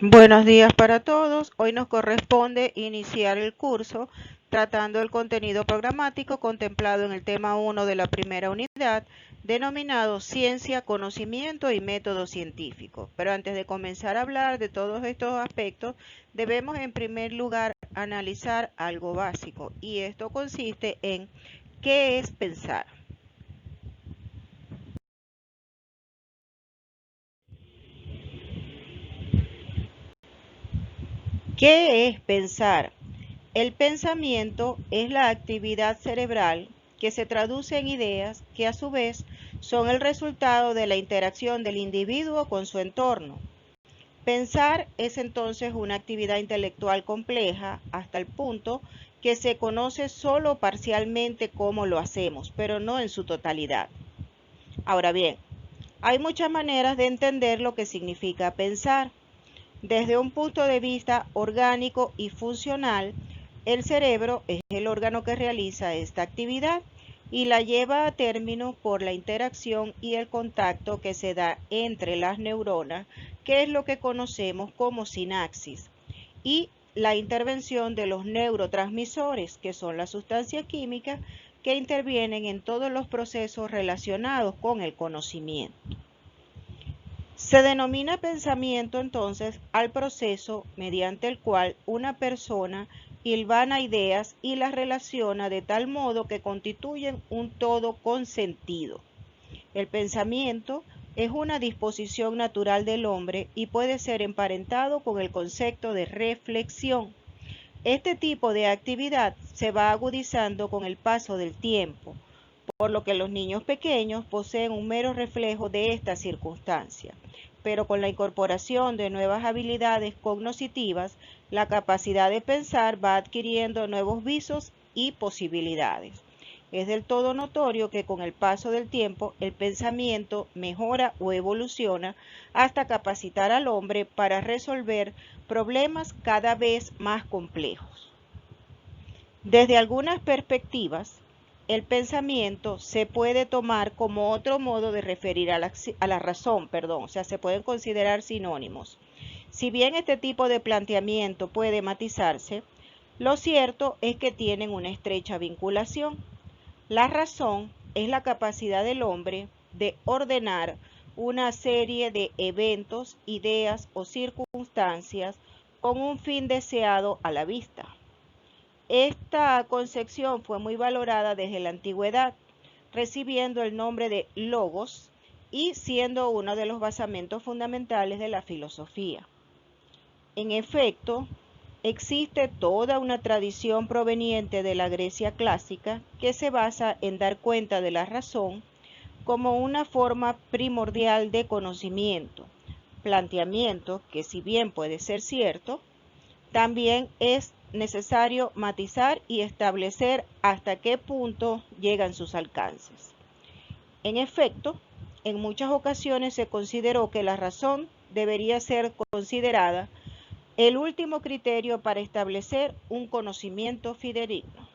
Buenos días para todos. Hoy nos corresponde iniciar el curso tratando el contenido programático contemplado en el tema 1 de la primera unidad, denominado Ciencia, Conocimiento y Método Científico. Pero antes de comenzar a hablar de todos estos aspectos, debemos en primer lugar analizar algo básico, y esto consiste en ¿qué es pensar? ¿Qué es pensar? El pensamiento es la actividad cerebral que se traduce en ideas que a su vez son el resultado de la interacción del individuo con su entorno. Pensar es entonces una actividad intelectual compleja hasta el punto que se conoce solo parcialmente cómo lo hacemos, pero no en su totalidad. Ahora bien, hay muchas maneras de entender lo que significa pensar. Desde un punto de vista orgánico y funcional, el cerebro es el órgano que realiza esta actividad y la lleva a término por la interacción y el contacto que se da entre las neuronas, que es lo que conocemos como sinapsis, y la intervención de los neurotransmisores, que son las sustancias químicas que intervienen en todos los procesos relacionados con el conocimiento. Se denomina pensamiento entonces al proceso mediante el cual una persona hilvana ideas y las relaciona de tal modo que constituyen un todo con sentido. El pensamiento es una disposición natural del hombre y puede ser emparentado con el concepto de reflexión. Este tipo de actividad se va agudizando con el paso del tiempo, por lo que los niños pequeños poseen un mero reflejo de esta circunstancia, pero con la incorporación de nuevas habilidades cognitivas, la capacidad de pensar va adquiriendo nuevos visos y posibilidades. Es del todo notorio que con el paso del tiempo el pensamiento mejora o evoluciona hasta capacitar al hombre para resolver problemas cada vez más complejos. Desde algunas perspectivas, el pensamiento se puede tomar como otro modo de referir a la razón, o sea, se pueden considerar sinónimos. Si bien este tipo de planteamiento puede matizarse, lo cierto es que tienen una estrecha vinculación. La razón es la capacidad del hombre de ordenar una serie de eventos, ideas o circunstancias con un fin deseado a la vista. Esta concepción fue muy valorada desde la antigüedad, recibiendo el nombre de logos y siendo uno de los basamentos fundamentales de la filosofía. En efecto, existe toda una tradición proveniente de la Grecia clásica que se basa en dar cuenta de la razón como una forma primordial de conocimiento, planteamiento que, si bien puede ser cierto, también es necesario matizar y establecer hasta qué punto llegan sus alcances. En efecto, en muchas ocasiones se consideró que la razón debería ser considerada el último criterio para establecer un conocimiento fidedigno.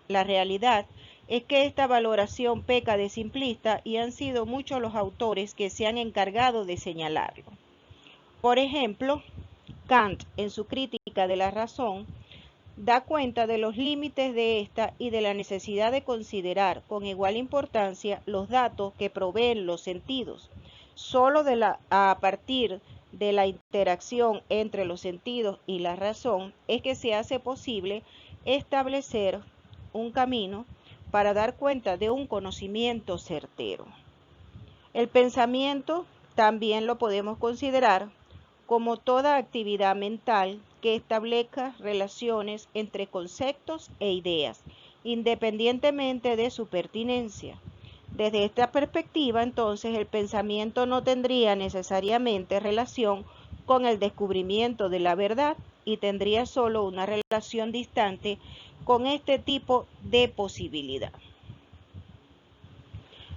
La realidad es que esta valoración peca de simplista y han sido muchos los autores que se han encargado de señalarlo. Por ejemplo, Kant, en su crítica de la razón, da cuenta de los límites de esta y de la necesidad de considerar con igual importancia los datos que proveen los sentidos. Solo a partir de la interacción entre los sentidos y la razón es que se hace posible establecer un camino para dar cuenta de un conocimiento certero. El pensamiento también lo podemos considerar como toda actividad mental que establezca relaciones entre conceptos e ideas, independientemente de su pertinencia. Desde esta perspectiva, entonces, el pensamiento no tendría necesariamente relación con el descubrimiento de la verdad y tendría solo una relación distante con este tipo de posibilidad.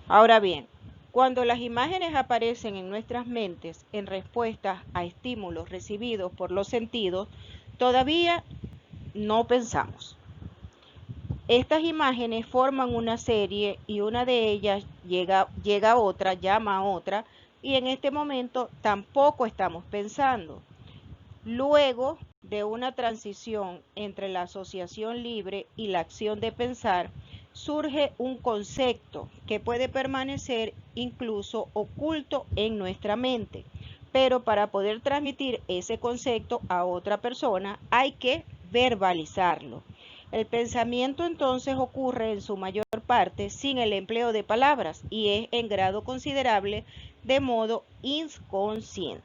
Ahora bien, cuando las imágenes aparecen en nuestras mentes en respuesta a estímulos recibidos por los sentidos, todavía no pensamos. Estas imágenes forman una serie y una de ellas llega a otra, llama a otra, y en este momento tampoco estamos pensando. Luego de una transición entre la asociación libre y la acción de pensar, surge un concepto que puede permanecer incluso oculto en nuestra mente. Pero para poder transmitir ese concepto a otra persona hay que verbalizarlo. El pensamiento entonces ocurre en su mayor parte sin el empleo de palabras y es en grado considerable de modo inconsciente.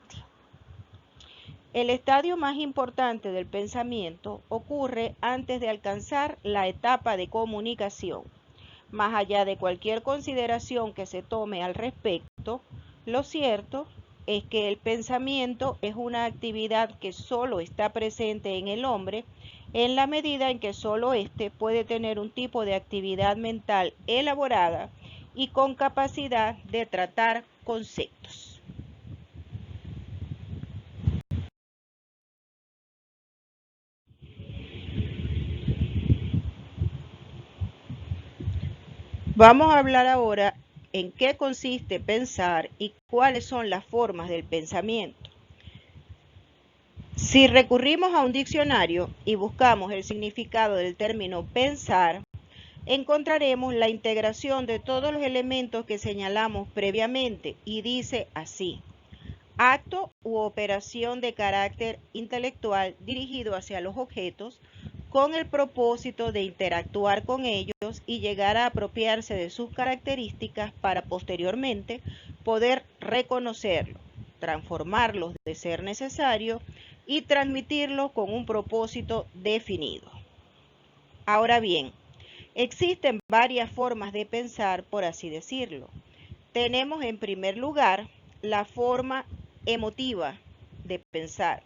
El estadio más importante del pensamiento ocurre antes de alcanzar la etapa de comunicación. Más allá de cualquier consideración que se tome al respecto, lo cierto es que el pensamiento es una actividad que solo está presente en el hombre en la medida en que solo éste puede tener un tipo de actividad mental elaborada y con capacidad de tratar conceptos. Vamos a hablar ahora en qué consiste pensar y cuáles son las formas del pensamiento. Si recurrimos a un diccionario y buscamos el significado del término pensar, encontraremos la integración de todos los elementos que señalamos previamente y dice así: acto u operación de carácter intelectual dirigido hacia los objetos con el propósito de interactuar con ellos y llegar a apropiarse de sus características para posteriormente poder reconocerlos, transformarlos de ser necesario y transmitirlos con un propósito definido. Ahora bien, existen varias formas de pensar, por así decirlo. Tenemos en primer lugar la forma emotiva de pensar,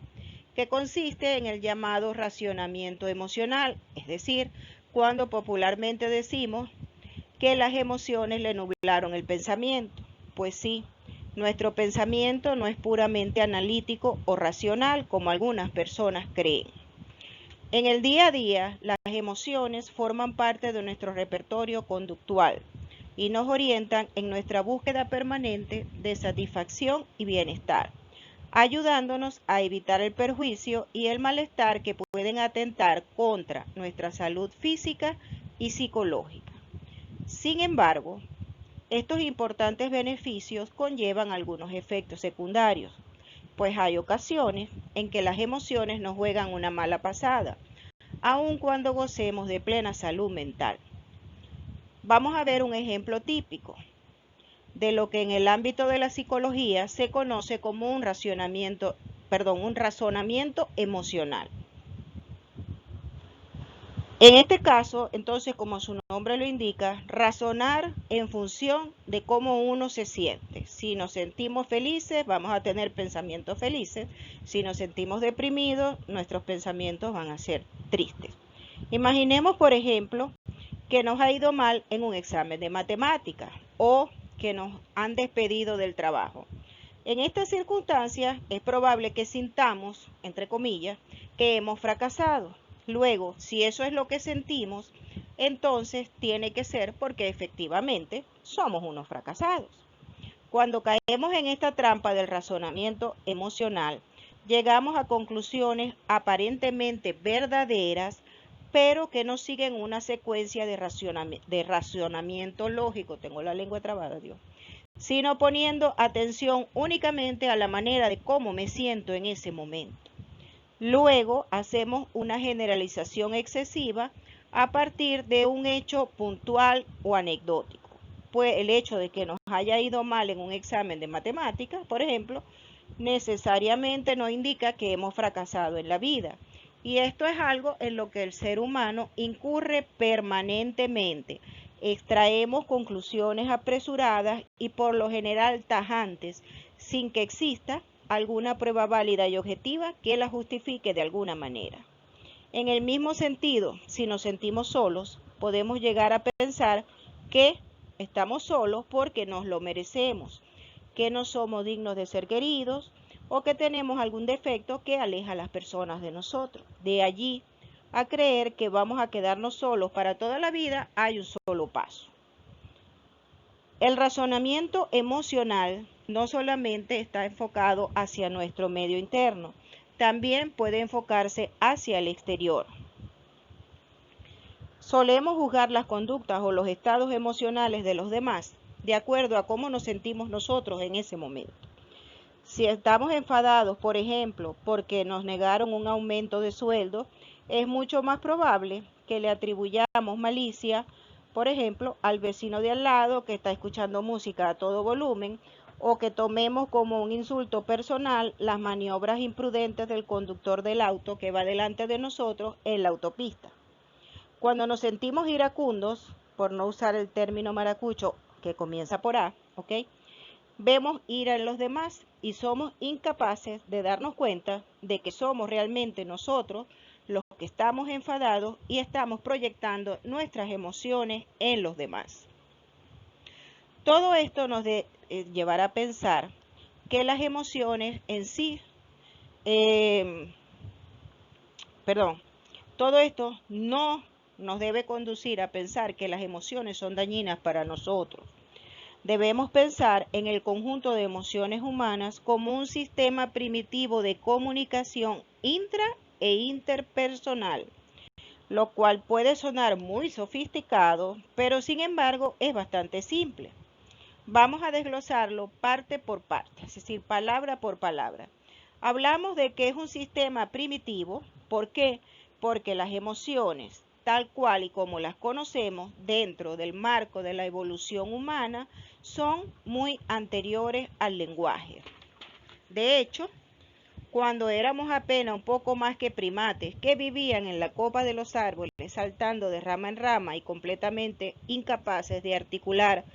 que consiste en el llamado racionamiento emocional, es decir, cuando popularmente decimos que las emociones le nublaron el pensamiento. Pues sí, nuestro pensamiento no es puramente analítico o racional como algunas personas creen. En el día a día, las emociones forman parte de nuestro repertorio conductual y nos orientan en nuestra búsqueda permanente de satisfacción y bienestar, ayudándonos a evitar el perjuicio y el malestar que pueden atentar contra nuestra salud física y psicológica. Sin embargo, estos importantes beneficios conllevan algunos efectos secundarios, pues hay ocasiones en que las emociones nos juegan una mala pasada, aun cuando gocemos de plena salud mental. Vamos a ver un ejemplo típico de lo que en el ámbito de la psicología se conoce como un razonamiento emocional. En este caso, entonces, como su nombre lo indica, razonar en función de cómo uno se siente. Si nos sentimos felices, vamos a tener pensamientos felices. Si nos sentimos deprimidos, nuestros pensamientos van a ser tristes. Imaginemos, por ejemplo, que nos ha ido mal en un examen de matemáticas o que nos han despedido del trabajo. En estas circunstancias es probable que sintamos, entre comillas, que hemos fracasado. Luego, si eso es lo que sentimos, entonces tiene que ser porque efectivamente somos unos fracasados. Cuando caemos en esta trampa del razonamiento emocional, llegamos a conclusiones aparentemente verdaderas, pero que no siguen una secuencia de racionamiento lógico, tengo la lengua trabada, Dios, sino poniendo atención únicamente a la manera de cómo me siento en ese momento. Luego hacemos una generalización excesiva a partir de un hecho puntual o anecdótico. Pues el hecho de que nos haya ido mal en un examen de matemáticas, por ejemplo, necesariamente no indica que hemos fracasado en la vida. Y esto es algo en lo que el ser humano incurre permanentemente. Extraemos conclusiones apresuradas y por lo general tajantes, sin que exista alguna prueba válida y objetiva que la justifique de alguna manera. En el mismo sentido, si nos sentimos solos, podemos llegar a pensar que estamos solos porque nos lo merecemos, que no somos dignos de ser queridos o que tenemos algún defecto que aleja a las personas de nosotros. De allí a creer que vamos a quedarnos solos para toda la vida, hay un solo paso. El razonamiento emocional no solamente está enfocado hacia nuestro medio interno, también puede enfocarse hacia el exterior. Solemos juzgar las conductas o los estados emocionales de los demás de acuerdo a cómo nos sentimos nosotros en ese momento. Si estamos enfadados, por ejemplo, porque nos negaron un aumento de sueldo, es mucho más probable que le atribuyamos malicia, por ejemplo, al vecino de al lado que está escuchando música a todo volumen, o que tomemos como un insulto personal las maniobras imprudentes del conductor del auto que va delante de nosotros en la autopista. Cuando nos sentimos iracundos, por no usar el término maracucho que comienza por A, ¿ok? Vemos ira en los demás y somos incapaces de darnos cuenta de que somos realmente nosotros los que estamos enfadados y estamos proyectando nuestras emociones en los demás. Todo esto nos llevará a pensar que las emociones en sí, todo esto no nos debe conducir a pensar que las emociones son dañinas para nosotros. Debemos pensar en el conjunto de emociones humanas como un sistema primitivo de comunicación intra e interpersonal, lo cual puede sonar muy sofisticado, pero sin embargo es bastante simple. Vamos a desglosarlo parte por parte, es decir, palabra por palabra. Hablamos de que es un sistema primitivo. ¿Por qué? Porque las emociones, tal cual y como las conocemos dentro del marco de la evolución humana, son muy anteriores al lenguaje. De hecho, cuando éramos apenas un poco más que primates que vivían en la copa de los árboles, saltando de rama en rama y completamente incapaces de articular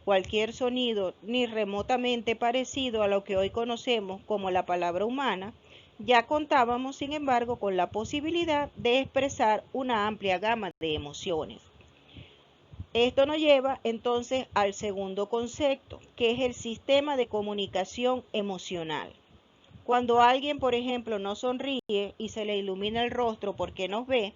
cualquier sonido ni remotamente parecido a lo que hoy conocemos como la palabra humana, ya contábamos, sin embargo, con la posibilidad de expresar una amplia gama de emociones. Esto nos lleva entonces al segundo concepto, que es el sistema de comunicación emocional. Cuando alguien, por ejemplo, no sonríe y se le ilumina el rostro porque nos ve,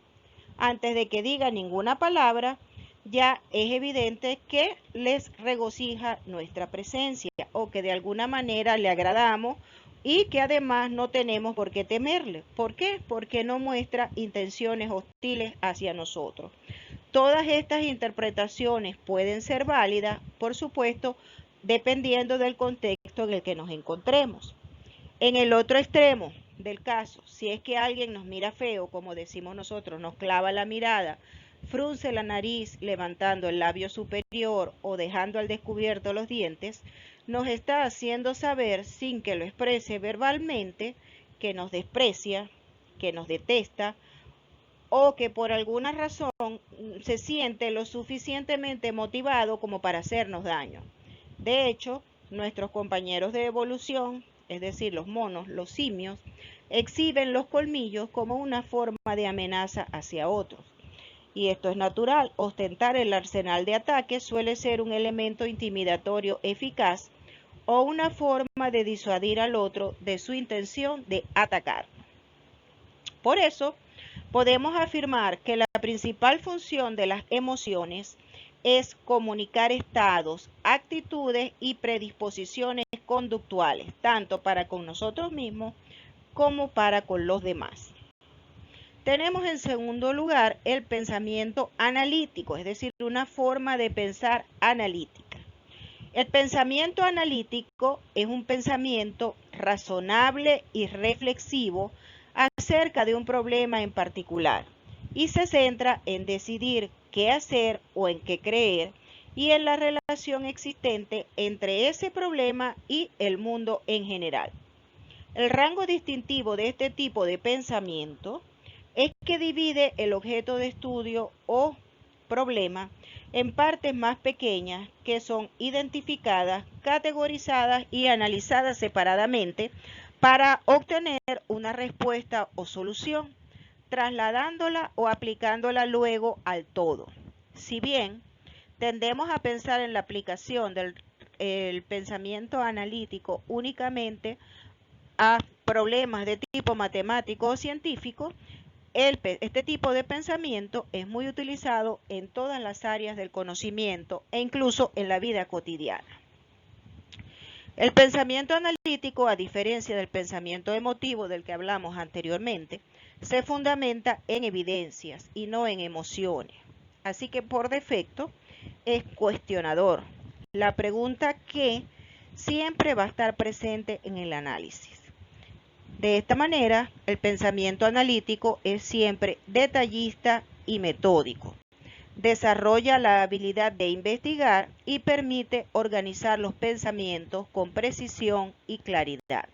antes de que diga ninguna palabra, ya es evidente que les regocija nuestra presencia o que de alguna manera le agradamos y que además no tenemos por qué temerle. ¿Por qué? Porque no muestra intenciones hostiles hacia nosotros. Todas estas interpretaciones pueden ser válidas, por supuesto, dependiendo del contexto en el que nos encontremos. En el otro extremo del caso, si es que alguien nos mira feo, como decimos nosotros, nos clava la mirada, frunce la nariz levantando el labio superior o dejando al descubierto los dientes, nos está haciendo saber, sin que lo exprese verbalmente, que nos desprecia, que nos detesta o que por alguna razón se siente lo suficientemente motivado como para hacernos daño. De hecho, nuestros compañeros de evolución, es decir, los monos, los simios, exhiben los colmillos como una forma de amenaza hacia otros. Y esto es natural. Ostentar el arsenal de ataque suele ser un elemento intimidatorio eficaz o una forma de disuadir al otro de su intención de atacar. Por eso, podemos afirmar que la principal función de las emociones es comunicar estados, actitudes y predisposiciones conductuales, tanto para con nosotros mismos como para con los demás. Tenemos en segundo lugar el pensamiento analítico, es decir, una forma de pensar analítica. El pensamiento analítico es un pensamiento razonable y reflexivo acerca de un problema en particular y se centra en decidir qué hacer o en qué creer y en la relación existente entre ese problema y el mundo en general. El rango distintivo de este tipo de pensamiento es que divide el objeto de estudio o problema en partes más pequeñas que son identificadas, categorizadas y analizadas separadamente para obtener una respuesta o solución, trasladándola o aplicándola luego al todo. Si bien tendemos a pensar en la aplicación del pensamiento analítico únicamente a problemas de tipo matemático o científico, este tipo de pensamiento es muy utilizado en todas las áreas del conocimiento e incluso en la vida cotidiana. El pensamiento analítico, a diferencia del pensamiento emotivo del que hablamos anteriormente, se fundamenta en evidencias y no en emociones. Así que por defecto es cuestionador. La pregunta ¿qué? Siempre va a estar presente en el análisis. De esta manera, el pensamiento analítico es siempre detallista y metódico. Desarrolla la habilidad de investigar y permite organizar los pensamientos con precisión y claridad.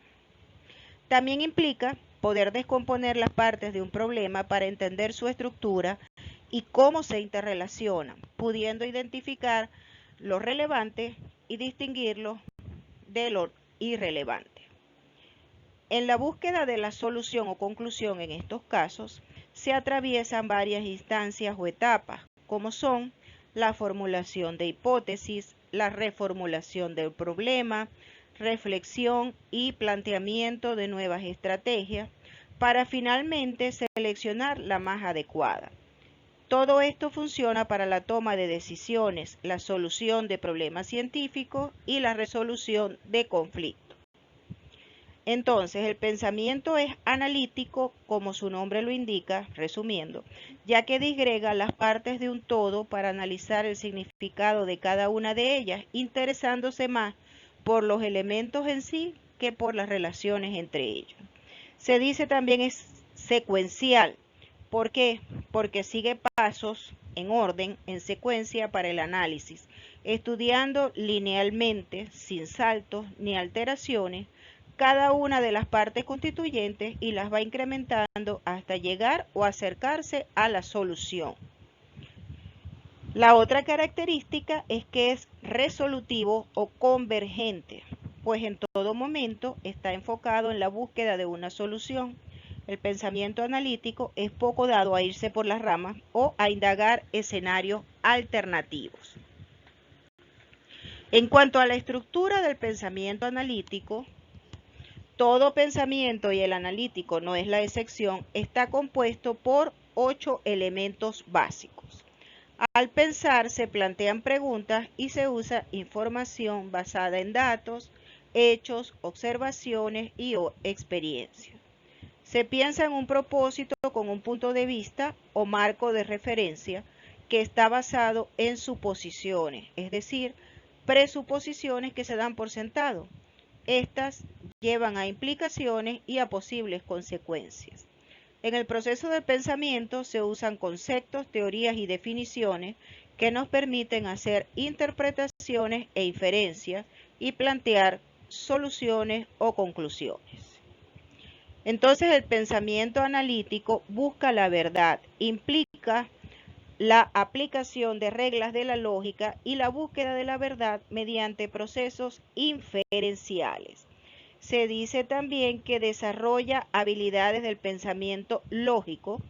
También implica poder descomponer las partes de un problema para entender su estructura y cómo se interrelacionan, pudiendo identificar lo relevante y distinguirlo de lo irrelevante. En la búsqueda de la solución o conclusión en estos casos, se atraviesan varias instancias o etapas, como son la formulación de hipótesis, la reformulación del problema, reflexión y planteamiento de nuevas estrategias, para finalmente seleccionar la más adecuada. Todo esto funciona para la toma de decisiones, la solución de problemas científicos y la resolución de conflictos. Entonces, el pensamiento es analítico, como su nombre lo indica, resumiendo, ya que disgrega las partes de un todo para analizar el significado de cada una de ellas, interesándose más por los elementos en sí que por las relaciones entre ellos. Se dice también es secuencial. ¿Por qué? Porque sigue pasos en orden, en secuencia para el análisis, estudiando linealmente, sin saltos ni alteraciones, cada una de las partes constituyentes y las va incrementando hasta llegar o acercarse a la solución. La otra característica es que es resolutivo o convergente, pues en todo momento está enfocado en la búsqueda de una solución. El pensamiento analítico es poco dado a irse por las ramas o a indagar escenarios alternativos. En cuanto a la estructura del pensamiento analítico, todo pensamiento, y el analítico no es la excepción, está compuesto por 8 elementos básicos. Al pensar se plantean preguntas y se usa información basada en datos, hechos, observaciones y experiencias. Se piensa en un propósito con un punto de vista o marco de referencia que está basado en suposiciones, es decir, presuposiciones que se dan por sentado. Estas llevan a implicaciones y a posibles consecuencias. En el proceso del pensamiento se usan conceptos, teorías y definiciones que nos permiten hacer interpretaciones e inferencias y plantear soluciones o conclusiones. Entonces el pensamiento analítico busca la verdad, implica la aplicación de reglas de la lógica y la búsqueda de la verdad mediante procesos inferenciales. Se dice también que desarrolla habilidades del pensamiento lógico,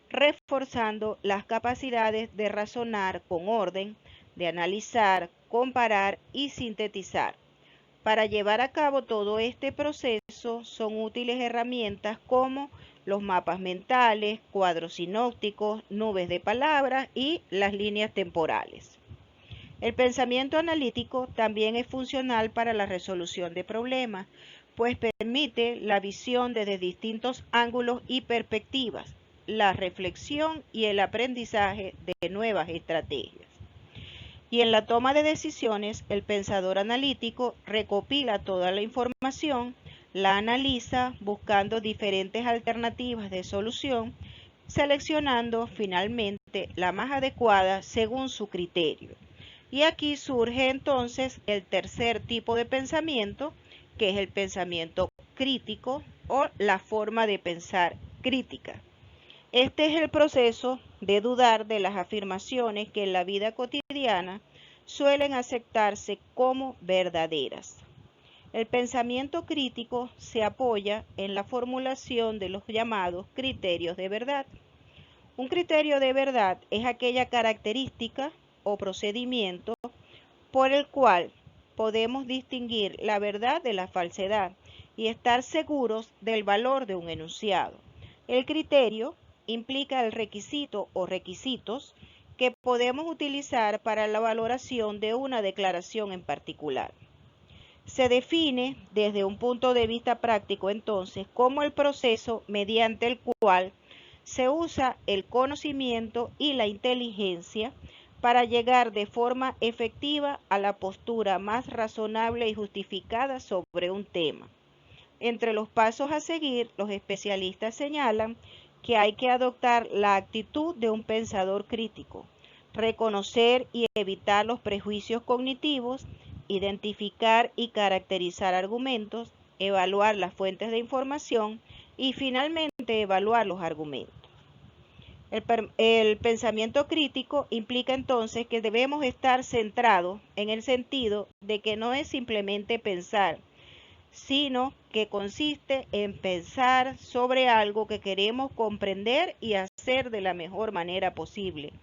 reforzando las capacidades de razonar con orden, de analizar, comparar y sintetizar. Para llevar a cabo todo este proceso son útiles herramientas como los mapas mentales, cuadros sinópticos, nubes de palabras y las líneas temporales. El pensamiento analítico también es funcional para la resolución de problemas, pues permite la visión desde distintos ángulos y perspectivas, la reflexión y el aprendizaje de nuevas estrategias. Y en la toma de decisiones, el pensador analítico recopila toda la información, la analiza buscando diferentes alternativas de solución, seleccionando finalmente la más adecuada según su criterio. Y aquí surge entonces el tercer tipo de pensamiento, que es el pensamiento crítico o la forma de pensar crítica. Este es el proceso de dudar de las afirmaciones que en la vida cotidiana suelen aceptarse como verdaderas. El pensamiento crítico se apoya en la formulación de los llamados criterios de verdad. Un criterio de verdad es aquella característica o procedimiento por el cual podemos distinguir la verdad de la falsedad y estar seguros del valor de un enunciado. El criterio implica el requisito o requisitos que podemos utilizar para la valoración de una declaración en particular. Se define desde un punto de vista práctico entonces como el proceso mediante el cual se usa el conocimiento y la inteligencia para llegar de forma efectiva a la postura más razonable y justificada sobre un tema. Entre los pasos a seguir, los especialistas señalan que hay que adoptar la actitud de un pensador crítico, reconocer y evitar los prejuicios cognitivos, identificar y caracterizar argumentos, evaluar las fuentes de información y finalmente evaluar los argumentos. El pensamiento crítico implica entonces que debemos estar centrados en el sentido de que no es simplemente pensar, sino que consiste en pensar sobre algo que queremos comprender y hacer de la mejor manera posible.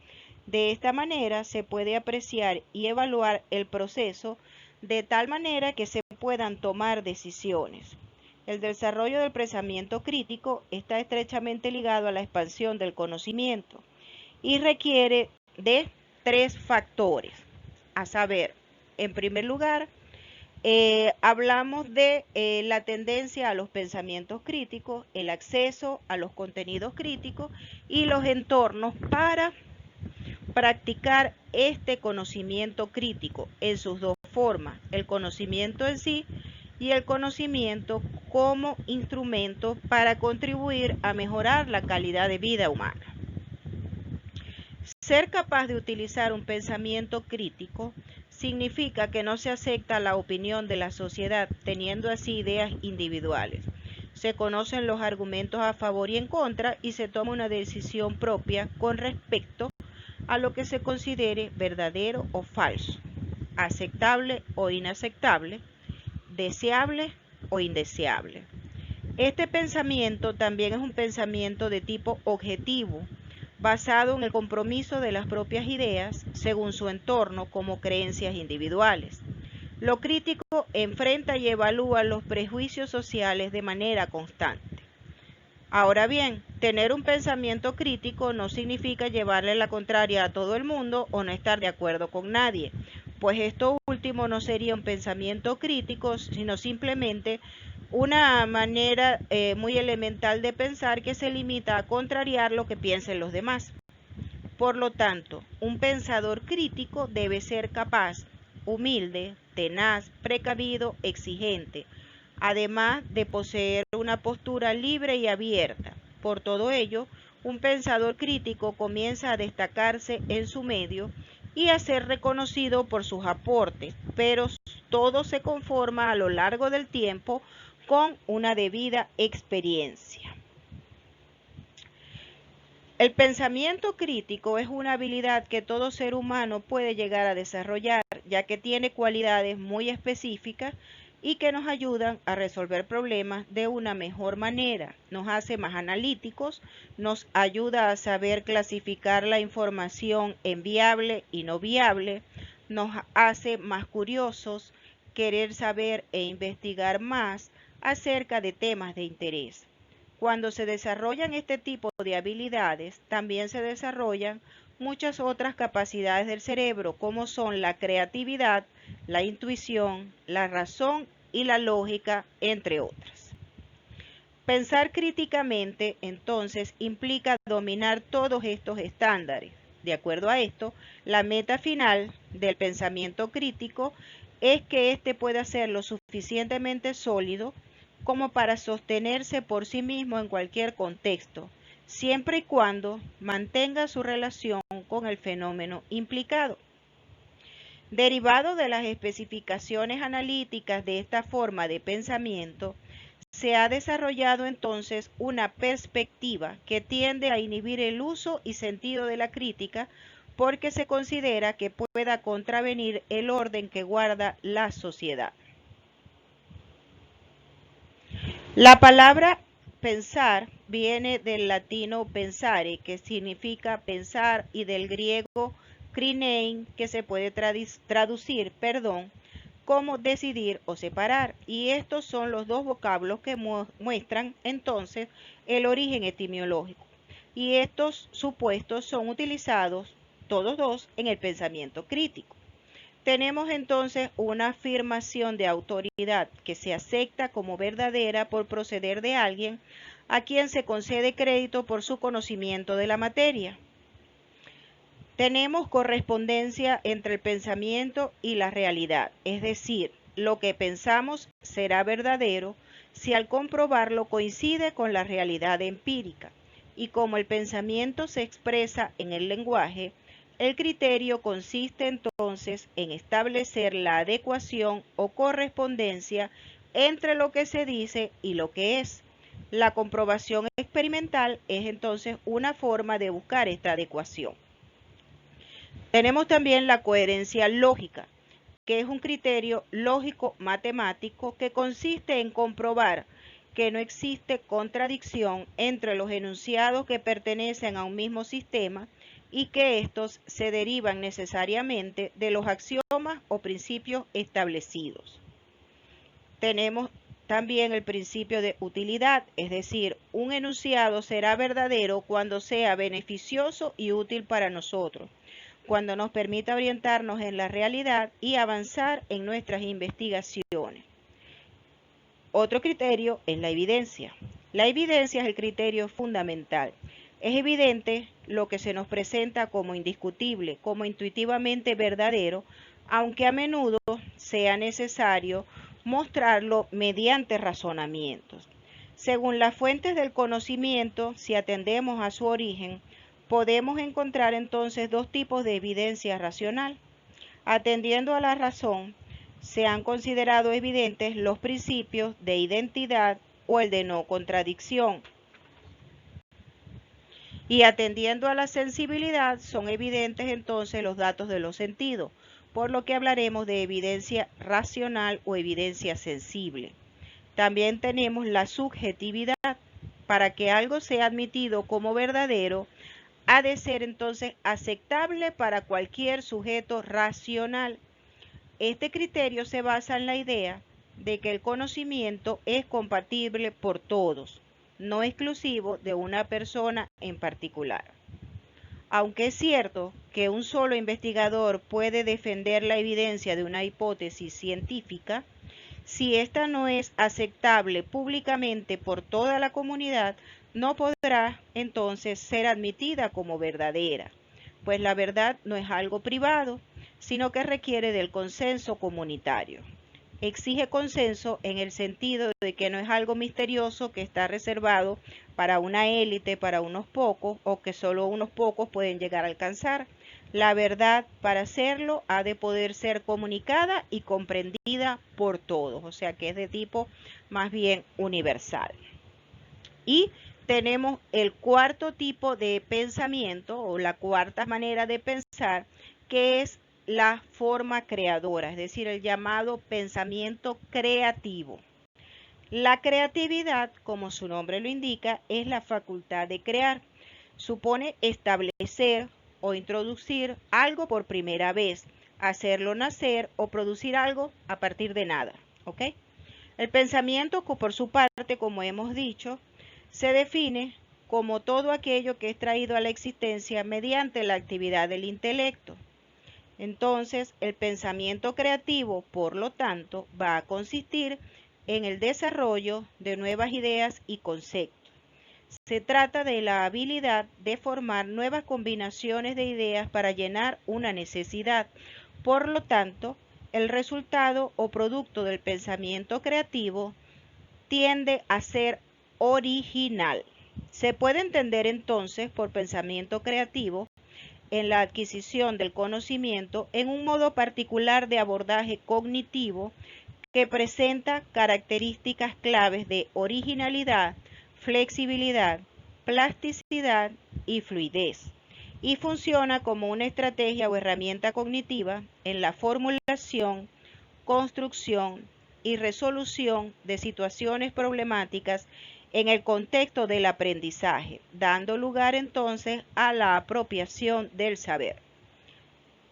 De esta manera se puede apreciar y evaluar el proceso de tal manera que se puedan tomar decisiones. El desarrollo del pensamiento crítico está estrechamente ligado a la expansión del conocimiento y requiere de 3 factores, a saber, en primer lugar, hablamos de la tendencia a los pensamientos críticos, el acceso a los contenidos críticos y los entornos para practicar este conocimiento crítico en sus dos formas, el conocimiento en sí y el conocimiento como instrumento para contribuir a mejorar la calidad de vida humana. Ser capaz de utilizar un pensamiento crítico significa que no se acepta la opinión de la sociedad, teniendo así ideas individuales. Se conocen los argumentos a favor y en contra y se toma una decisión propia con respecto a lo que se considere verdadero o falso, aceptable o inaceptable, deseable o indeseable. Este pensamiento también es un pensamiento de tipo objetivo, basado en el compromiso de las propias ideas según su entorno como creencias individuales. Lo crítico enfrenta y evalúa los prejuicios sociales de manera constante. Ahora bien, tener un pensamiento crítico no significa llevarle la contraria a todo el mundo o no estar de acuerdo con nadie, pues esto último no sería un pensamiento crítico, sino simplemente una manera muy elemental de pensar que se limita a contrariar lo que piensen los demás. Por lo tanto, un pensador crítico debe ser capaz, humilde, tenaz, precavido, exigente, además de poseer una postura libre y abierta. Por todo ello, un pensador crítico comienza a destacarse en su medio y a ser reconocido por sus aportes, pero todo se conforma a lo largo del tiempo con una debida experiencia. El pensamiento crítico es una habilidad que todo ser humano puede llegar a desarrollar, ya que tiene cualidades muy específicas y que nos ayudan a resolver problemas de una mejor manera. Nos hace más analíticos, nos ayuda a saber clasificar la información en viable y no viable, nos hace más curiosos, querer saber e investigar más acerca de temas de interés. Cuando se desarrollan este tipo de habilidades, también se desarrollan muchas otras capacidades del cerebro, como son la creatividad, la intuición, la razón y la lógica, entre otras. Pensar críticamente, entonces, implica dominar todos estos estándares. De acuerdo a esto, la meta final del pensamiento crítico es que éste pueda ser lo suficientemente sólido como para sostenerse por sí mismo en cualquier contexto, siempre y cuando mantenga su relación con el fenómeno implicado. Derivado de las especificaciones analíticas de esta forma de pensamiento, se ha desarrollado entonces una perspectiva que tiende a inhibir el uso y sentido de la crítica porque se considera que pueda contravenir el orden que guarda la sociedad. La palabra pensar viene del latino pensare, que significa pensar, y del griego krinein, que se puede traducir, como decidir o separar. Y estos son los dos vocablos que muestran entonces el origen etimológico. Y estos supuestos son utilizados todos dos en el pensamiento crítico. Tenemos entonces una afirmación de autoridad que se acepta como verdadera por proceder de alguien a quien se concede crédito por su conocimiento de la materia. Tenemos correspondencia entre el pensamiento y la realidad, es decir, lo que pensamos será verdadero si al comprobarlo coincide con la realidad empírica. Y como el pensamiento se expresa en el lenguaje, el criterio consiste entonces en establecer la adecuación o correspondencia entre lo que se dice y lo que es. La comprobación experimental es entonces una forma de buscar esta adecuación. Tenemos también la coherencia lógica, que es un criterio lógico-matemático que consiste en comprobar que no existe contradicción entre los enunciados que pertenecen a un mismo sistema y que estos se derivan necesariamente de los axiomas o principios establecidos. Tenemos también el principio de utilidad, es decir, un enunciado será verdadero cuando sea beneficioso y útil para nosotros, cuando nos permita orientarnos en la realidad y avanzar en nuestras investigaciones. Otro criterio es la evidencia. La evidencia es el criterio fundamental. Es evidente lo que se nos presenta como indiscutible, como intuitivamente verdadero, aunque a menudo sea necesario mostrarlo mediante razonamientos. Según las fuentes del conocimiento, si atendemos a su origen, podemos encontrar entonces dos tipos de evidencia racional. Atendiendo a la razón, se han considerado evidentes los principios de identidad o el de no contradicción. Y atendiendo a la sensibilidad, son evidentes entonces los datos de los sentidos, por lo que hablaremos de evidencia racional o evidencia sensible. También tenemos la subjetividad. Para que algo sea admitido como verdadero, ha de ser entonces aceptable para cualquier sujeto racional. Este criterio se basa en la idea de que el conocimiento es compatible por todos, no exclusivo de una persona en particular. Aunque es cierto que un solo investigador puede defender la evidencia de una hipótesis científica, si ésta no es aceptable públicamente por toda la comunidad, no podrá entonces ser admitida como verdadera, pues la verdad no es algo privado, sino que requiere del consenso comunitario. Exige consenso en el sentido de que no es algo misterioso que está reservado para una élite, para unos pocos, o que solo unos pocos pueden llegar a alcanzar. La verdad, para hacerlo, ha de poder ser comunicada y comprendida por todos, o sea que es de tipo más bien universal. Y tenemos el cuarto tipo de pensamiento, o la cuarta manera de pensar, que es la forma creadora, es decir, el llamado pensamiento creativo. La creatividad, como su nombre lo indica, es la facultad de crear. Supone establecer o introducir algo por primera vez, hacerlo nacer o producir algo a partir de nada. ¿Ok? El pensamiento, por su parte, como hemos dicho, se define como todo aquello que es traído a la existencia mediante la actividad del intelecto. Entonces, el pensamiento creativo, por lo tanto, va a consistir en el desarrollo de nuevas ideas y conceptos. Se trata de la habilidad de formar nuevas combinaciones de ideas para llenar una necesidad. Por lo tanto, el resultado o producto del pensamiento creativo tiende a ser original. Se puede entender entonces por pensamiento creativo en la adquisición del conocimiento en un modo particular de abordaje cognitivo que presenta características claves de originalidad, flexibilidad, plasticidad y fluidez, y funciona como una estrategia o herramienta cognitiva en la formulación, construcción y resolución de situaciones problemáticas en el contexto del aprendizaje, dando lugar entonces a la apropiación del saber.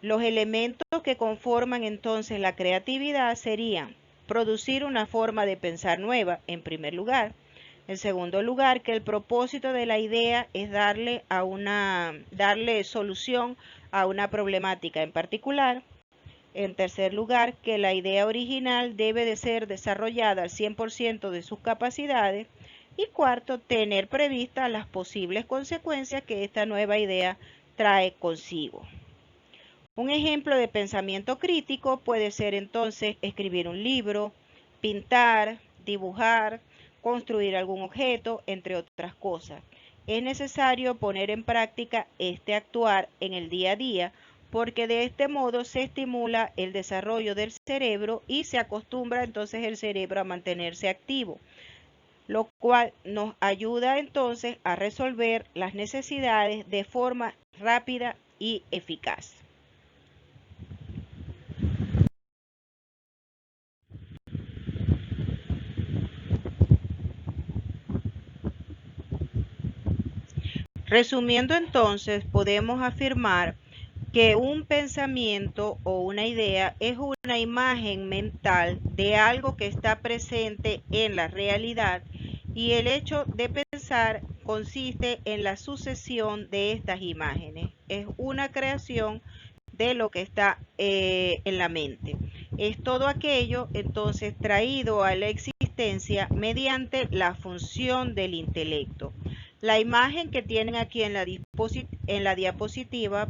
Los elementos que conforman entonces la creatividad serían producir una forma de pensar nueva, en primer lugar. En segundo lugar, que el propósito de la idea es darle solución a una problemática en particular. En tercer lugar, que la idea original debe de ser desarrollada al 100% de sus capacidades. Y cuarto, tener previstas las posibles consecuencias que esta nueva idea trae consigo. Un ejemplo de pensamiento crítico puede ser entonces escribir un libro, pintar, dibujar, construir algún objeto, entre otras cosas. Es necesario poner en práctica este actuar en el día a día porque de este modo se estimula el desarrollo del cerebro y se acostumbra entonces el cerebro a mantenerse activo, lo cual nos ayuda entonces a resolver las necesidades de forma rápida y eficaz. Resumiendo entonces, podemos afirmar que un pensamiento o una idea es una imagen mental de algo que está presente en la realidad y el hecho de pensar consiste en la sucesión de estas imágenes. Es una creación de lo que está en la mente. Es todo aquello entonces traído a la existencia mediante la función del intelecto. La imagen que tienen aquí en la diapositiva,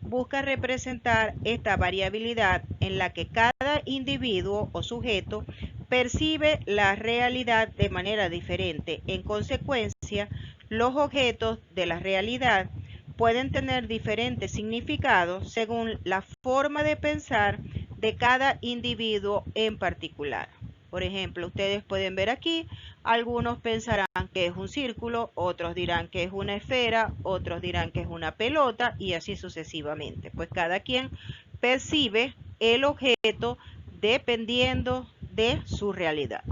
busca representar esta variabilidad en la que cada individuo o sujeto percibe la realidad de manera diferente. En consecuencia, los objetos de la realidad pueden tener diferentes significados según la forma de pensar de cada individuo en particular. Por ejemplo, ustedes pueden ver aquí, algunos pensarán que es un círculo, otros dirán que es una esfera, otros dirán que es una pelota y así sucesivamente. Pues cada quien percibe el objeto dependiendo de su realidad.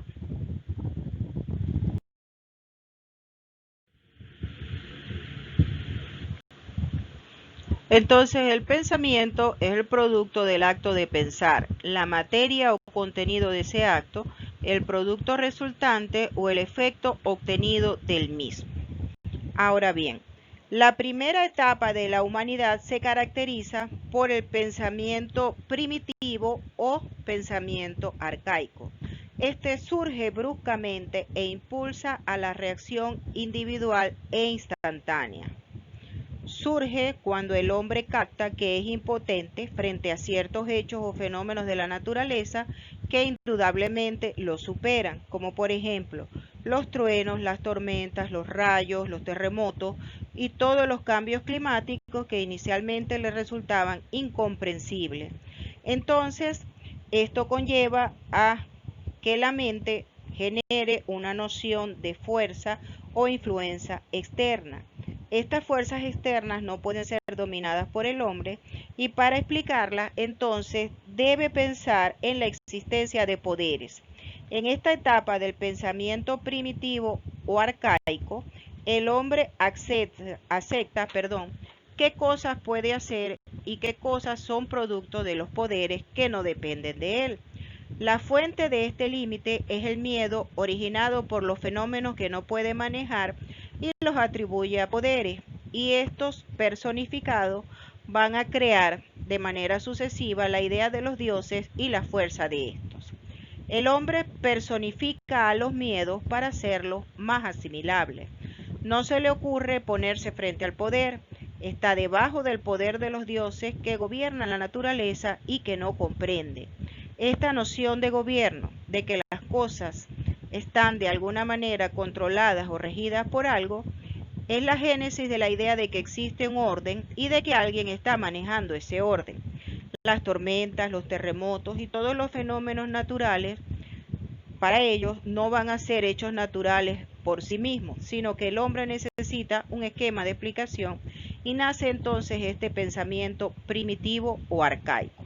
Entonces, el pensamiento es el producto del acto de pensar, la materia o contenido de ese acto, el producto resultante o el efecto obtenido del mismo. Ahora bien, la primera etapa de la humanidad se caracteriza por el pensamiento primitivo o pensamiento arcaico. Este surge bruscamente e impulsa a la reacción individual e instantánea. Surge cuando el hombre capta que es impotente frente a ciertos hechos o fenómenos de la naturaleza que indudablemente lo superan, como por ejemplo los truenos, las tormentas, los rayos, los terremotos y todos los cambios climáticos que inicialmente le resultaban incomprensibles. Entonces, esto conlleva a que la mente genere una noción de fuerza o influencia externa. Estas fuerzas externas no pueden ser dominadas por el hombre y para explicarlas entonces debe pensar en la existencia de poderes. En esta etapa del pensamiento primitivo o arcaico, el hombre acepta qué cosas puede hacer y qué cosas son producto de los poderes que no dependen de él. La fuente de este límite es el miedo originado por los fenómenos que no puede manejar y los atribuye a poderes, y estos personificados van a crear de manera sucesiva la idea de los dioses y la fuerza de estos. El hombre personifica a los miedos para hacerlos más asimilables. No se le ocurre ponerse frente al poder, está debajo del poder de los dioses que gobiernan la naturaleza y que no comprende. Esta noción de gobierno, de que las cosas están de alguna manera controladas o regidas por algo, es la génesis de la idea de que existe un orden y de que alguien está manejando ese orden. Las tormentas, los terremotos y todos los fenómenos naturales, para ellos no van a ser hechos naturales por sí mismos, sino que el hombre necesita un esquema de explicación y nace entonces este pensamiento primitivo o arcaico.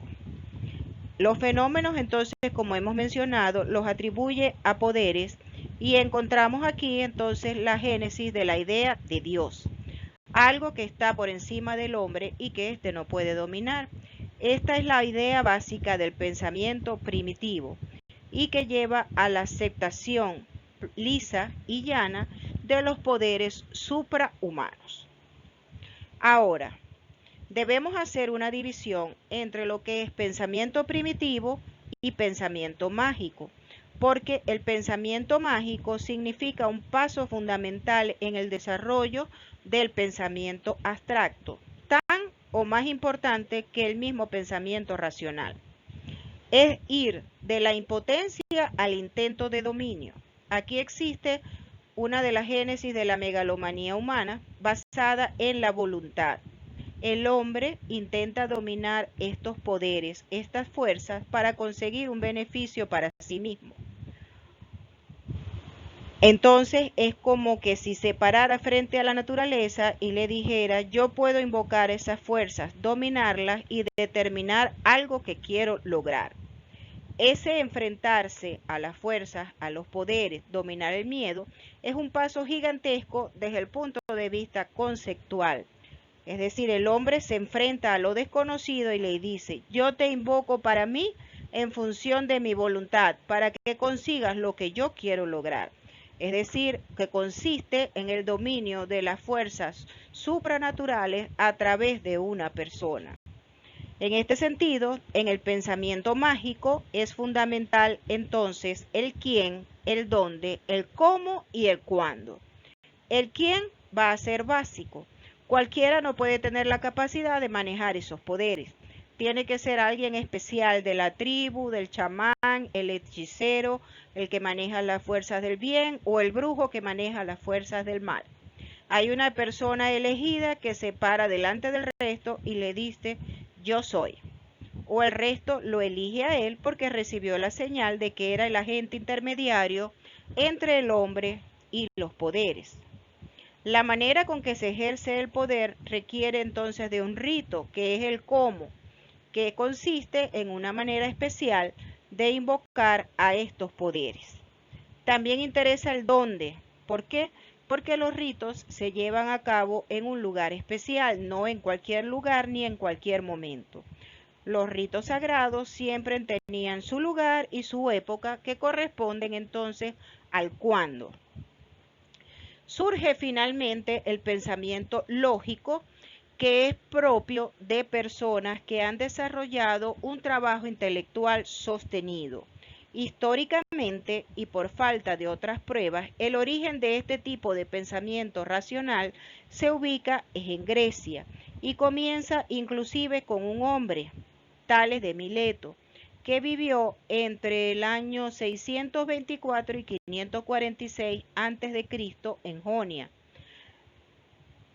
Los fenómenos entonces, como hemos mencionado, los atribuye a poderes y encontramos aquí entonces la génesis de la idea de Dios, algo que está por encima del hombre y que éste no puede dominar. Esta es la idea básica del pensamiento primitivo y que lleva a la aceptación lisa y llana de los poderes suprahumanos. Ahora, debemos hacer una división entre lo que es pensamiento primitivo y pensamiento mágico, porque el pensamiento mágico significa un paso fundamental en el desarrollo del pensamiento abstracto, tan o más importante que el mismo pensamiento racional. Es ir de la impotencia al intento de dominio. Aquí existe una de las génesis de la megalomanía humana basada en la voluntad. El hombre intenta dominar estos poderes, estas fuerzas, para conseguir un beneficio para sí mismo. Entonces es como que si se parara frente a la naturaleza y le dijera, yo puedo invocar esas fuerzas, dominarlas y determinar algo que quiero lograr. Ese enfrentarse a las fuerzas, a los poderes, dominar el miedo, es un paso gigantesco desde el punto de vista conceptual. Es decir, el hombre se enfrenta a lo desconocido y le dice, yo te invoco para mí en función de mi voluntad, para que consigas lo que yo quiero lograr. Es decir, que consiste en el dominio de las fuerzas supranaturales a través de una persona. En este sentido, en el pensamiento mágico es fundamental entonces el quién, el dónde, el cómo y el cuándo. El quién va a ser básico. Cualquiera no puede tener la capacidad de manejar esos poderes. Tiene que ser alguien especial de la tribu, del chamán, el hechicero, el que maneja las fuerzas del bien o el brujo que maneja las fuerzas del mal. Hay una persona elegida que se para delante del resto y le dice, yo soy. O el resto lo elige a él porque recibió la señal de que era el agente intermediario entre el hombre y los poderes. La manera con que se ejerce el poder requiere entonces de un rito, que es el cómo, que consiste en una manera especial de invocar a estos poderes. También interesa el dónde. ¿Por qué? Porque los ritos se llevan a cabo en un lugar especial, no en cualquier lugar ni en cualquier momento. Los ritos sagrados siempre tenían su lugar y su época que corresponden entonces al cuándo. Surge finalmente el pensamiento lógico, que es propio de personas que han desarrollado un trabajo intelectual sostenido. Históricamente, y por falta de otras pruebas, el origen de este tipo de pensamiento racional se ubica en Grecia y comienza inclusive con un hombre, Tales de Mileto, que vivió entre el año 624 y 546 a.C. en Jonia.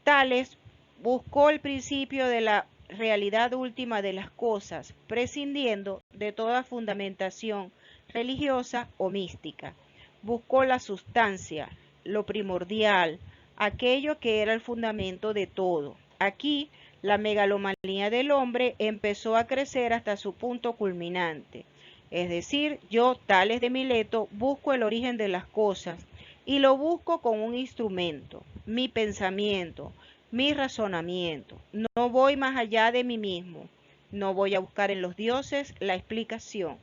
Tales buscó el principio de la realidad última de las cosas, prescindiendo de toda fundamentación religiosa o mística. Buscó la sustancia, lo primordial, aquello que era el fundamento de todo. Aquí, la megalomanía del hombre empezó a crecer hasta su punto culminante. Es decir, yo, Tales de Mileto, busco el origen de las cosas y lo busco con un instrumento, mi pensamiento, mi razonamiento. No voy más allá de mí mismo. No voy a buscar en los dioses la explicación.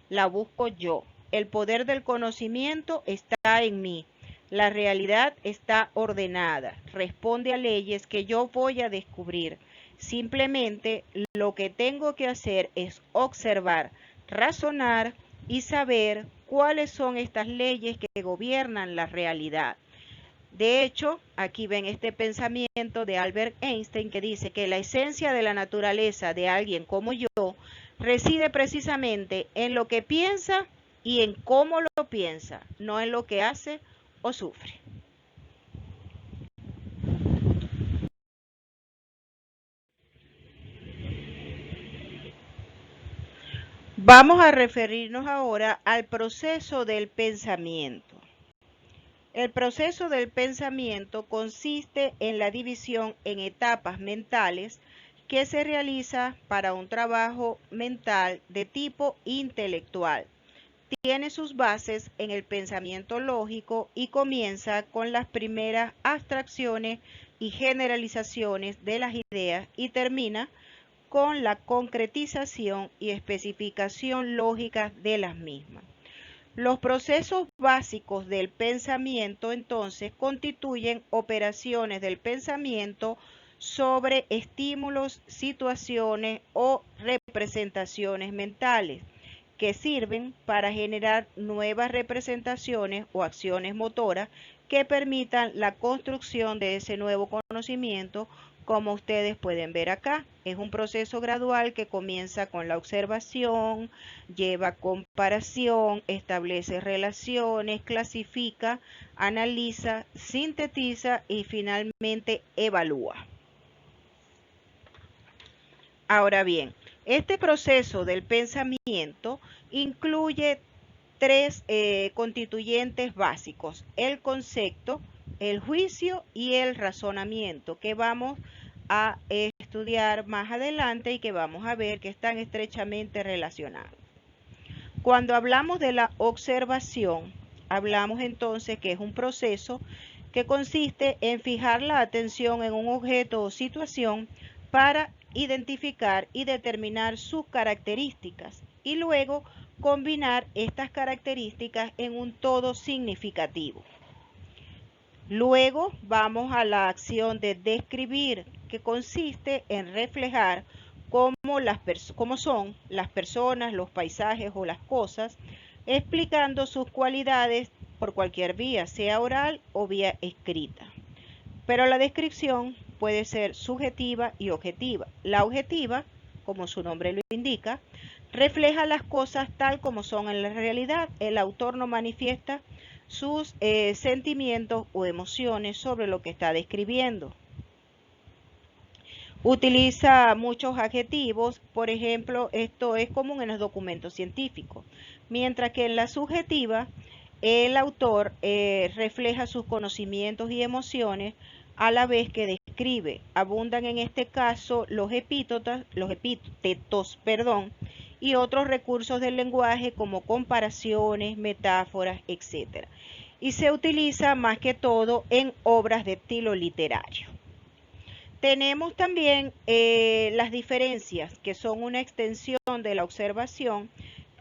La busco yo. El poder del conocimiento está en mí. La realidad está ordenada. Responde a leyes que yo voy a descubrir. Simplemente lo que tengo que hacer es observar, razonar y saber cuáles son estas leyes que gobiernan la realidad. De hecho, aquí ven este pensamiento de Albert Einstein que dice que la esencia de la naturaleza de alguien como yo reside precisamente en lo que piensa y en cómo lo piensa, no en lo que hace o sufre. Vamos a referirnos ahora al proceso del pensamiento. El proceso del pensamiento consiste en la división en etapas mentales que se realiza para un trabajo mental de tipo intelectual. Tiene sus bases en el pensamiento lógico y comienza con las primeras abstracciones y generalizaciones de las ideas y termina con la concretización y especificación lógica de las mismas. Los procesos básicos del pensamiento entonces constituyen operaciones del pensamiento sobre estímulos, situaciones o representaciones mentales que sirven para generar nuevas representaciones o acciones motoras que permitan la construcción de ese nuevo conocimiento. Como ustedes pueden ver acá, es un proceso gradual que comienza con la observación, lleva comparación, establece relaciones, clasifica, analiza, sintetiza y finalmente evalúa. Ahora bien, este proceso del pensamiento incluye tres constituyentes básicos: el concepto, el juicio y el razonamiento, que vamos a estudiar más adelante y que vamos a ver que están estrechamente relacionados. Cuando hablamos de la observación, hablamos entonces que es un proceso que consiste en fijar la atención en un objeto o situación para identificar y determinar sus características y luego combinar estas características en un todo significativo. Luego vamos a la acción de describir, que consiste en reflejar cómo son las personas, los paisajes o las cosas, explicando sus cualidades por cualquier vía, sea oral o vía escrita. Pero la descripción puede ser subjetiva y objetiva. La objetiva, como su nombre lo indica, refleja las cosas tal como son en la realidad. El autor no manifiesta sus sentimientos o emociones sobre lo que está describiendo. Utiliza muchos adjetivos, por ejemplo, esto es común en los documentos científicos, mientras que en la subjetiva el autor refleja sus conocimientos y emociones a la vez que describe. Abundan en este caso los epítetos, y otros recursos del lenguaje como comparaciones, metáforas, etc. Y se utiliza más que todo en obras de estilo literario. Tenemos también las diferencias, que son una extensión de la observación,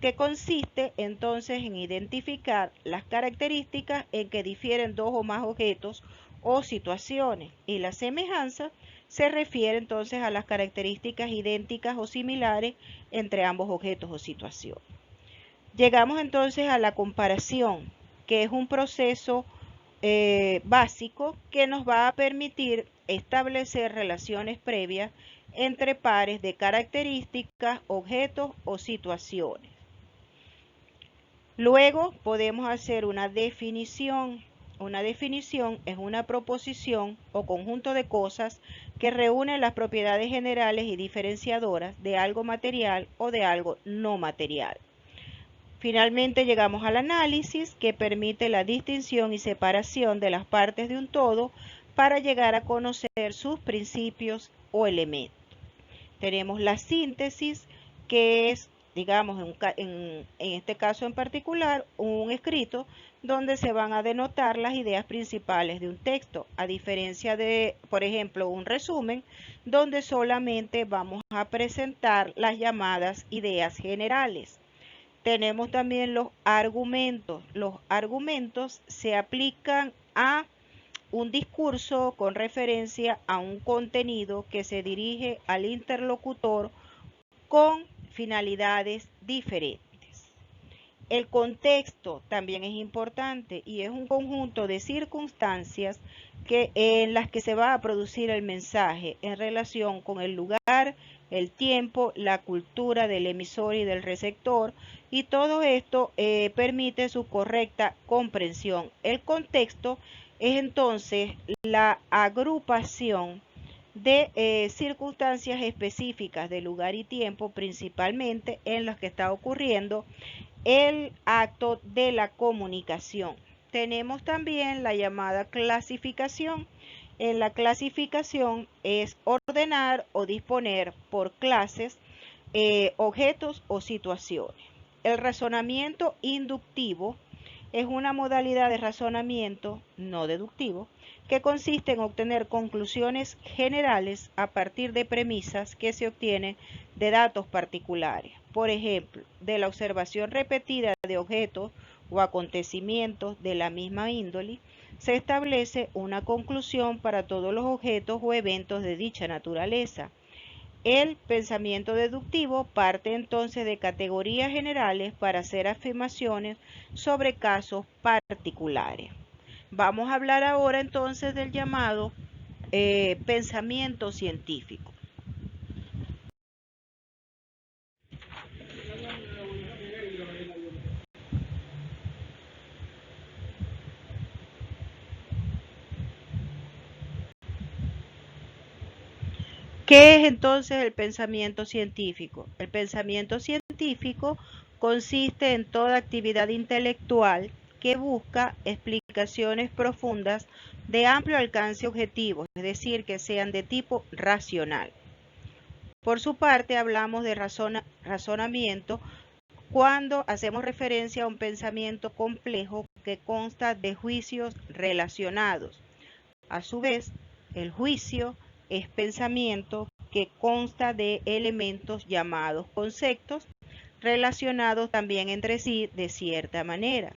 que consiste entonces en identificar las características en que difieren dos o más objetos o situaciones, y la semejanza se refiere entonces a las características idénticas o similares entre ambos objetos o situaciones. Llegamos entonces a la comparación, que es un proceso básico que nos va a permitir establecer relaciones previas entre pares de características, objetos o situaciones. Luego podemos hacer una definición. Una definición es una proposición o conjunto de cosas que reúne las propiedades generales y diferenciadoras de algo material o de algo no material. Finalmente llegamos al análisis, que permite la distinción y separación de las partes de un todo para llegar a conocer sus principios o elementos. Tenemos la síntesis, que es, digamos, en este caso en particular, un escrito donde se van a denotar las ideas principales de un texto, a diferencia de, por ejemplo, un resumen, donde solamente vamos a presentar las llamadas ideas generales. Tenemos también los argumentos. Los argumentos se aplican a un discurso con referencia a un contenido que se dirige al interlocutor con finalidades diferentes. El contexto también es importante y es un conjunto de circunstancias en las que se va a producir el mensaje en relación con el lugar, el tiempo, la cultura del emisor y del receptor, y todo esto permite su correcta comprensión. El contexto es entonces la agrupación de circunstancias específicas de lugar y tiempo, principalmente en las que está ocurriendo el acto de la comunicación. Tenemos también la llamada clasificación. En la clasificación es ordenar o disponer por clases, objetos o situaciones. El razonamiento inductivo es una modalidad de razonamiento no deductivo que consiste en obtener conclusiones generales a partir de premisas que se obtienen de datos particulares. Por ejemplo, de la observación repetida de objetos o acontecimientos de la misma índole, se establece una conclusión para todos los objetos o eventos de dicha naturaleza. El pensamiento deductivo parte entonces de categorías generales para hacer afirmaciones sobre casos particulares. Vamos a hablar ahora entonces del llamado pensamiento científico. ¿Qué es entonces el pensamiento científico? El pensamiento científico consiste en toda actividad intelectual que busca explicaciones profundas de amplio alcance objetivo, es decir, que sean de tipo racional. Por su parte, hablamos de razonamiento cuando hacemos referencia a un pensamiento complejo que consta de juicios relacionados. A su vez, el juicio es pensamiento que consta de elementos llamados conceptos relacionados también entre sí de cierta manera.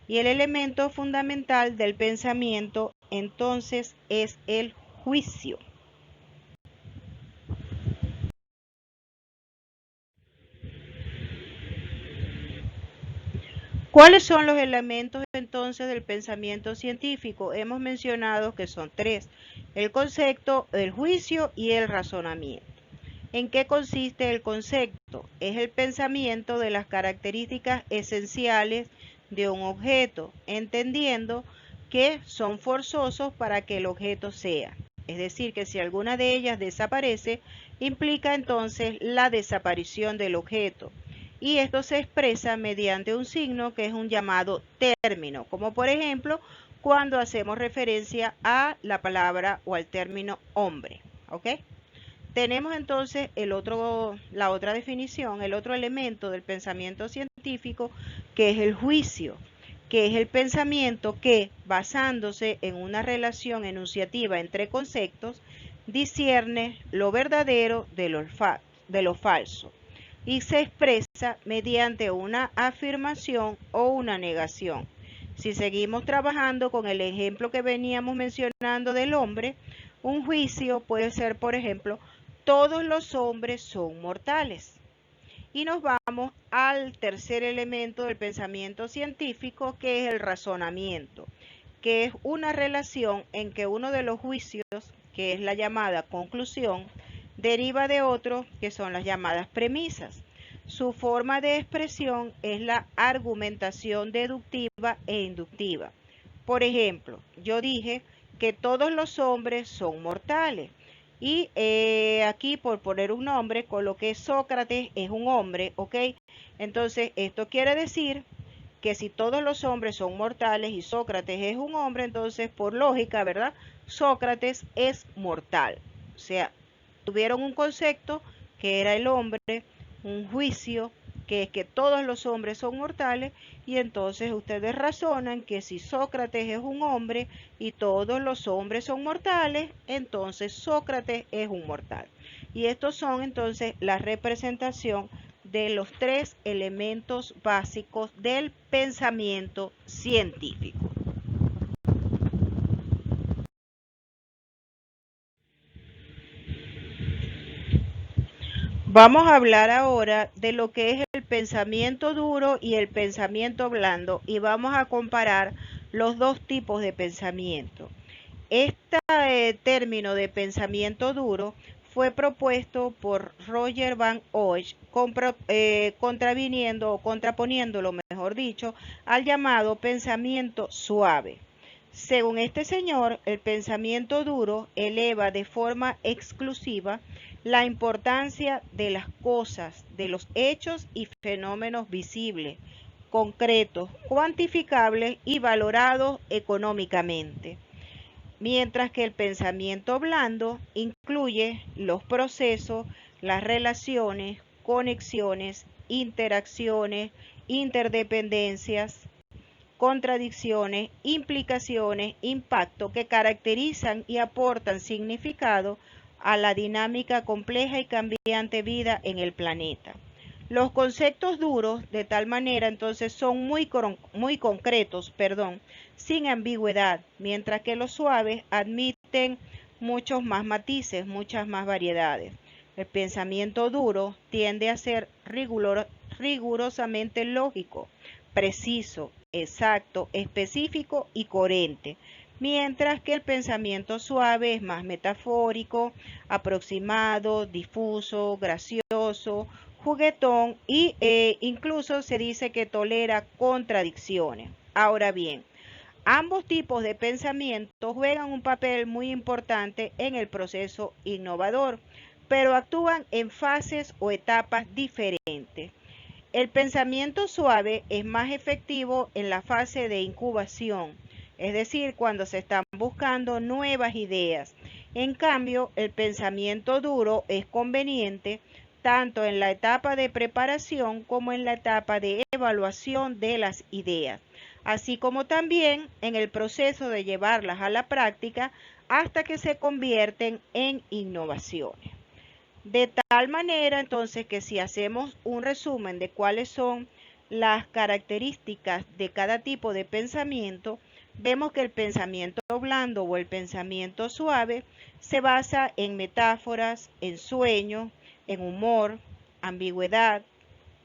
Y el elemento fundamental del pensamiento entonces es el juicio. ¿Cuáles son los elementos entonces del pensamiento científico? Hemos mencionado que son tres: el concepto, el juicio y el razonamiento. ¿En qué consiste el concepto? Es el pensamiento de las características esenciales de un objeto, entendiendo que son forzosos para que el objeto sea. Es decir, que si alguna de ellas desaparece, implica entonces la desaparición del objeto. Y esto se expresa mediante un signo que es un llamado término, como por ejemplo cuando hacemos referencia a la palabra o al término hombre. ¿Ok? Tenemos entonces la otra definición, el otro elemento del pensamiento científico, que es el juicio, que es el pensamiento que, basándose en una relación enunciativa entre conceptos, discierne lo verdadero de lo falso y se expresa mediante una afirmación o una negación. Si seguimos trabajando con el ejemplo que veníamos mencionando del hombre, un juicio puede ser, por ejemplo, todos los hombres son mortales. Y nos vamos al tercer elemento del pensamiento científico, que es el razonamiento, que es una relación en que uno de los juicios, que es la llamada conclusión, deriva de otro, que son las llamadas premisas. Su forma de expresión es la argumentación deductiva e inductiva. Por ejemplo, yo dije que todos los hombres son mortales. Y aquí, por poner un nombre, coloqué Sócrates es un hombre, ¿ok? Entonces, esto quiere decir que si todos los hombres son mortales y Sócrates es un hombre, entonces, por lógica, ¿verdad? Sócrates es mortal. O sea, tuvieron un concepto que era el hombre, un juicio que es que todos los hombres son mortales, y entonces ustedes razonan que si Sócrates es un hombre y todos los hombres son mortales, entonces Sócrates es un mortal. Y estos son entonces la representación de los tres elementos básicos del pensamiento científico. Vamos a hablar ahora de lo que es el pensamiento duro y el pensamiento blando, y vamos a comparar los dos tipos de pensamiento. Este término de pensamiento duro fue propuesto por Roger Van Oich, contraviniendo o contraponiéndolo, mejor dicho, al llamado pensamiento suave. Según este señor, el pensamiento duro eleva de forma exclusiva la importancia de las cosas, de los hechos y fenómenos visibles, concretos, cuantificables y valorados económicamente, mientras que el pensamiento blando incluye los procesos, las relaciones, conexiones, interacciones, interdependencias, contradicciones, implicaciones, impacto que caracterizan y aportan significado a la dinámica compleja y cambiante vida en el planeta. Los conceptos duros, de tal manera, entonces, son muy concretos, sin ambigüedad, mientras que los suaves admiten muchos más matices, muchas más variedades. El pensamiento duro tiende a ser rigurosamente lógico, preciso, exacto, específico y coherente, mientras que el pensamiento suave es más metafórico, aproximado, difuso, gracioso, juguetón incluso se dice que tolera contradicciones. Ahora bien, ambos tipos de pensamiento juegan un papel muy importante en el proceso innovador, pero actúan en fases o etapas diferentes. El pensamiento suave es más efectivo en la fase de incubación, es decir, cuando se están buscando nuevas ideas. En cambio, el pensamiento duro es conveniente tanto en la etapa de preparación como en la etapa de evaluación de las ideas, así como también en el proceso de llevarlas a la práctica hasta que se convierten en innovaciones. De tal manera entonces que si hacemos un resumen de cuáles son las características de cada tipo de pensamiento, vemos que el pensamiento blando o el pensamiento suave se basa en metáforas, en sueños, en humor, ambigüedad,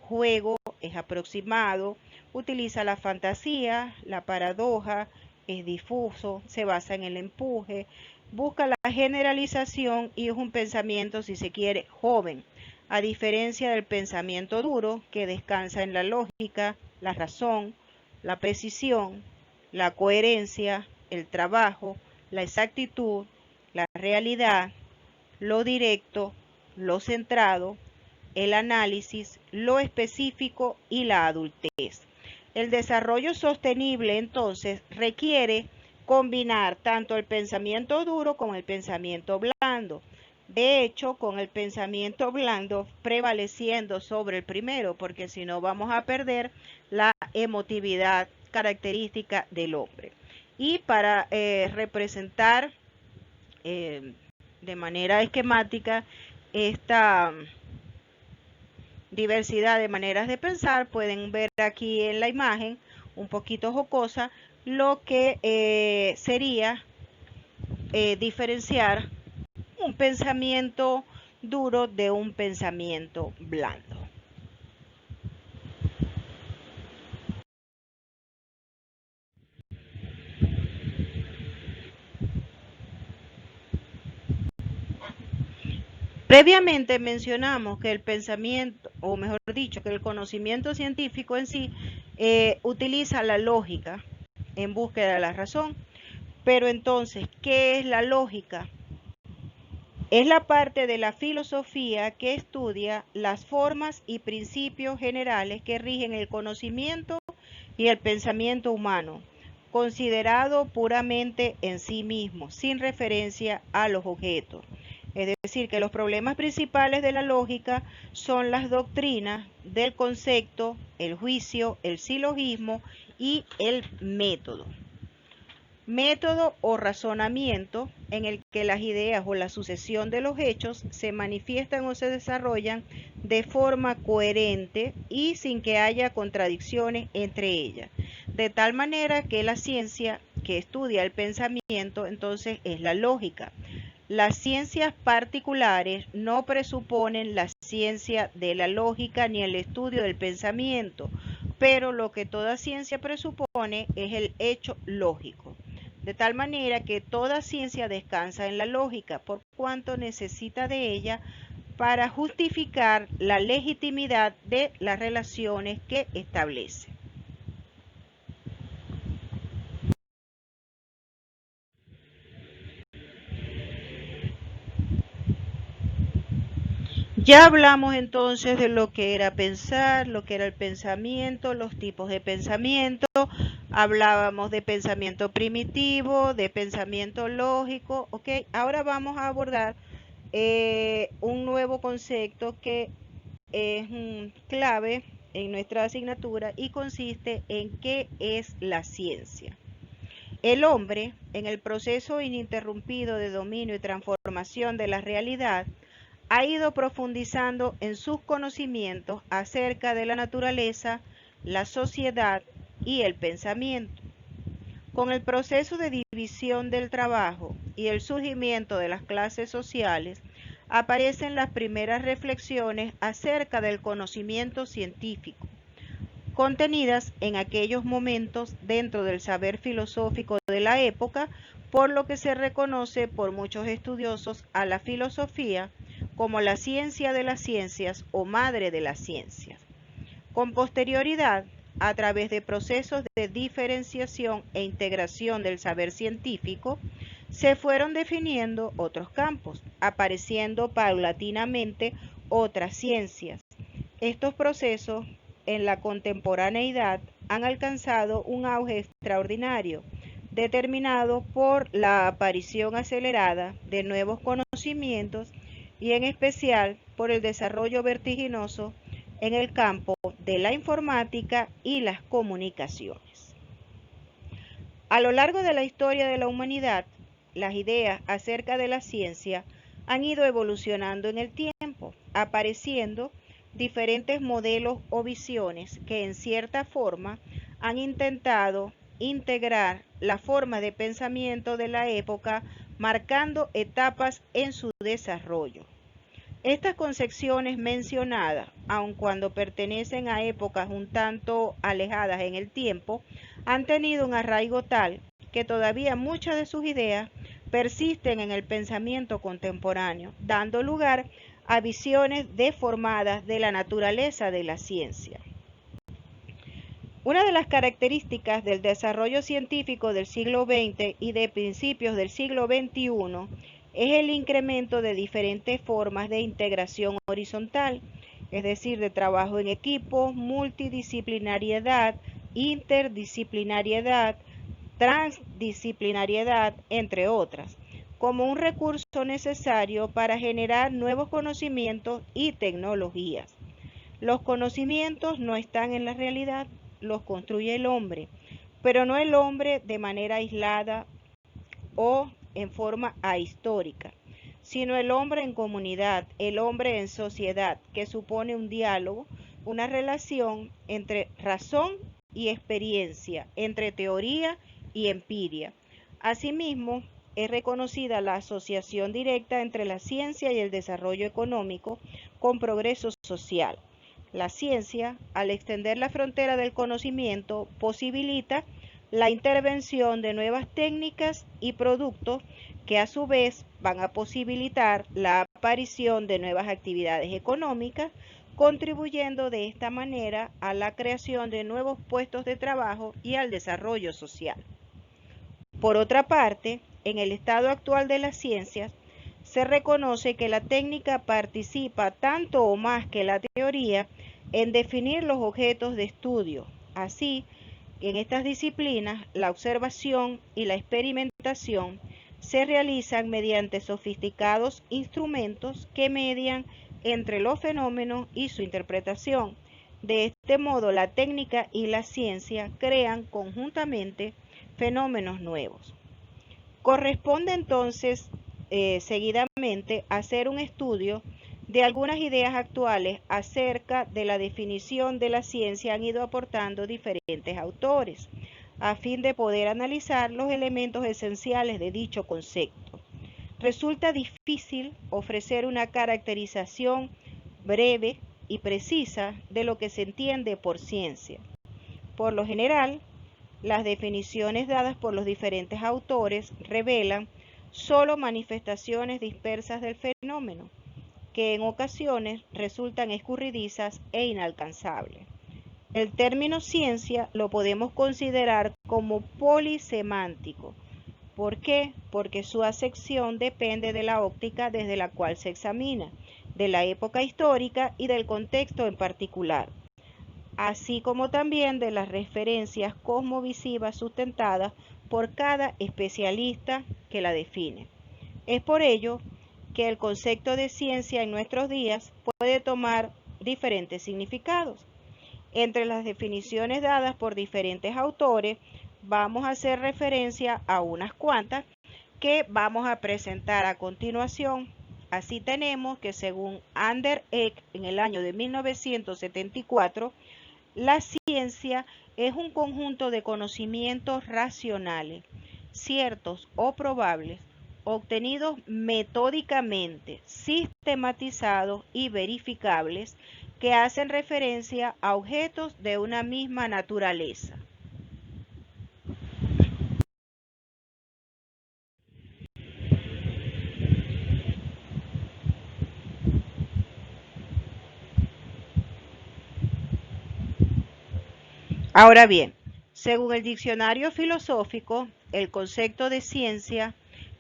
juego, es aproximado, utiliza la fantasía, la paradoja, es difuso, se basa en el empuje, busca la generalización y es un pensamiento, si se quiere, joven, a diferencia del pensamiento duro que descansa en la lógica, la razón, la precisión, la coherencia, el trabajo, la exactitud, la realidad, lo directo, lo centrado, el análisis, lo específico y la adultez. El desarrollo sostenible entonces requiere combinar tanto el pensamiento duro como el pensamiento blando. De hecho, con el pensamiento blando prevaleciendo sobre el primero, porque si no vamos a perder la emotividad característica del hombre. Y para representar de manera esquemática esta diversidad de maneras de pensar, pueden ver aquí en la imagen, un poquito jocosa, lo que sería diferenciar un pensamiento duro de un pensamiento blando. Previamente mencionamos que el pensamiento, o mejor dicho, que el conocimiento científico en sí utiliza la lógica en búsqueda de la razón. Pero entonces, ¿qué es la lógica? Es la parte de la filosofía que estudia las formas y principios generales que rigen el conocimiento y el pensamiento humano, considerado puramente en sí mismo, sin referencia a los objetos. Es decir, que los problemas principales de la lógica son las doctrinas del concepto, el juicio, el silogismo y el método. Método o razonamiento en el que las ideas o la sucesión de los hechos se manifiestan o se desarrollan de forma coherente y sin que haya contradicciones entre ellas. De tal manera que la ciencia que estudia el pensamiento entonces es la lógica. Las ciencias particulares no presuponen la ciencia de la lógica ni el estudio del pensamiento, pero lo que toda ciencia presupone es el hecho lógico. De tal manera que toda ciencia descansa en la lógica, por cuanto necesita de ella para justificar la legitimidad de las relaciones que establece. Ya hablamos entonces de lo que era pensar, lo que era el pensamiento, los tipos de pensamiento. Hablábamos de pensamiento primitivo, de pensamiento lógico. ¿Ok? Ahora vamos a abordar un nuevo concepto que es clave en nuestra asignatura y consiste en qué es la ciencia. El hombre, en el proceso ininterrumpido de dominio y transformación de la realidad, ha ido profundizando en sus conocimientos acerca de la naturaleza, la sociedad y el pensamiento. Con el proceso de división del trabajo y el surgimiento de las clases sociales, aparecen las primeras reflexiones acerca del conocimiento científico, contenidas en aquellos momentos dentro del saber filosófico de la época, por lo que se reconoce por muchos estudiosos a la filosofía como la ciencia de las ciencias o madre de las ciencias. Con posterioridad, a través de procesos de diferenciación e integración del saber científico, se fueron definiendo otros campos, apareciendo paulatinamente otras ciencias. Estos procesos en la contemporaneidad han alcanzado un auge extraordinario, determinado por la aparición acelerada de nuevos conocimientos y en especial por el desarrollo vertiginoso en el campo de la informática y las comunicaciones. A lo largo de la historia de la humanidad, las ideas acerca de la ciencia han ido evolucionando en el tiempo, apareciendo diferentes modelos o visiones que en cierta forma han intentado integrar la forma de pensamiento de la época, marcando etapas en su desarrollo. Estas concepciones mencionadas, aun cuando pertenecen a épocas un tanto alejadas en el tiempo, han tenido un arraigo tal que todavía muchas de sus ideas persisten en el pensamiento contemporáneo, dando lugar a visiones deformadas de la naturaleza de la ciencia. Una de las características del desarrollo científico del siglo XX y de principios del siglo XXI es el incremento de diferentes formas de integración horizontal, es decir, de trabajo en equipo, multidisciplinariedad, interdisciplinariedad, transdisciplinariedad, entre otras, como un recurso necesario para generar nuevos conocimientos y tecnologías. Los conocimientos no están en la realidad, los construye el hombre, pero no el hombre de manera aislada o en forma ahistórica, sino el hombre en comunidad, el hombre en sociedad, que supone un diálogo, una relación entre razón y experiencia, entre teoría y empiria. Asimismo, es reconocida la asociación directa entre la ciencia y el desarrollo económico con progreso social. La ciencia, al extender la frontera del conocimiento, posibilita la intervención de nuevas técnicas y productos que a su vez van a posibilitar la aparición de nuevas actividades económicas, contribuyendo de esta manera a la creación de nuevos puestos de trabajo y al desarrollo social. Por otra parte, en el estado actual de las ciencias, se reconoce que la técnica participa tanto o más que la teoría en definir los objetos de estudio. Así, en estas disciplinas, la observación y la experimentación se realizan mediante sofisticados instrumentos que median entre los fenómenos y su interpretación. De este modo, la técnica y la ciencia crean conjuntamente fenómenos nuevos. Corresponde entonces seguidamente hacer un estudio de algunas ideas actuales acerca de la definición de la ciencia han ido aportando diferentes autores, a fin de poder analizar los elementos esenciales de dicho concepto. Resulta difícil ofrecer una caracterización breve y precisa de lo que se entiende por ciencia. Por lo general, las definiciones dadas por los diferentes autores revelan solo manifestaciones dispersas del fenómeno, que en ocasiones resultan escurridizas e inalcanzables. El término ciencia lo podemos considerar como polisemántico. ¿Por qué? Porque su acepción depende de la óptica desde la cual se examina, de la época histórica y del contexto en particular, así como también de las referencias cosmovisivas sustentadas por cada especialista que la define. Es por ello que el concepto de ciencia en nuestros días puede tomar diferentes significados. Entre las definiciones dadas por diferentes autores, vamos a hacer referencia a unas cuantas que vamos a presentar a continuación. Así tenemos que según Ander Eck en el año de 1974, la ciencia es un conjunto de conocimientos racionales, ciertos o probables, obtenidos metódicamente, sistematizados y verificables, que hacen referencia a objetos de una misma naturaleza. Ahora bien, según el diccionario filosófico, el concepto de ciencia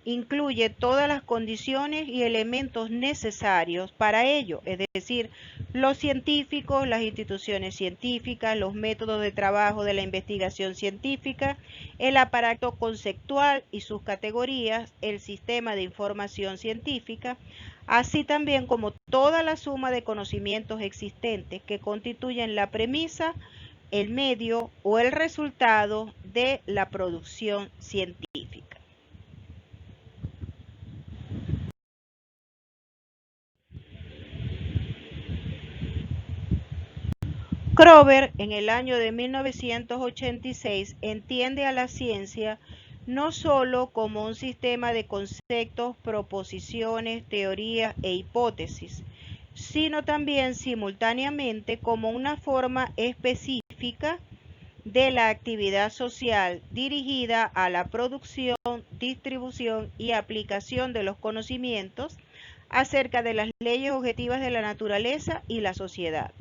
incluye todas las condiciones y elementos necesarios para ello, es decir, los científicos, las instituciones científicas, los métodos de trabajo de la investigación científica, el aparato conceptual y sus categorías, el sistema de información científica, así también como toda la suma de conocimientos existentes que constituyen la premisa, el medio o el resultado de la producción científica. Kroeber, en el año de 1986, entiende a la ciencia no sólo como un sistema de conceptos, proposiciones, teorías e hipótesis, sino también simultáneamente como una forma específica de la actividad social dirigida a la producción, distribución y aplicación de los conocimientos acerca de las leyes objetivas de la naturaleza y la sociedad.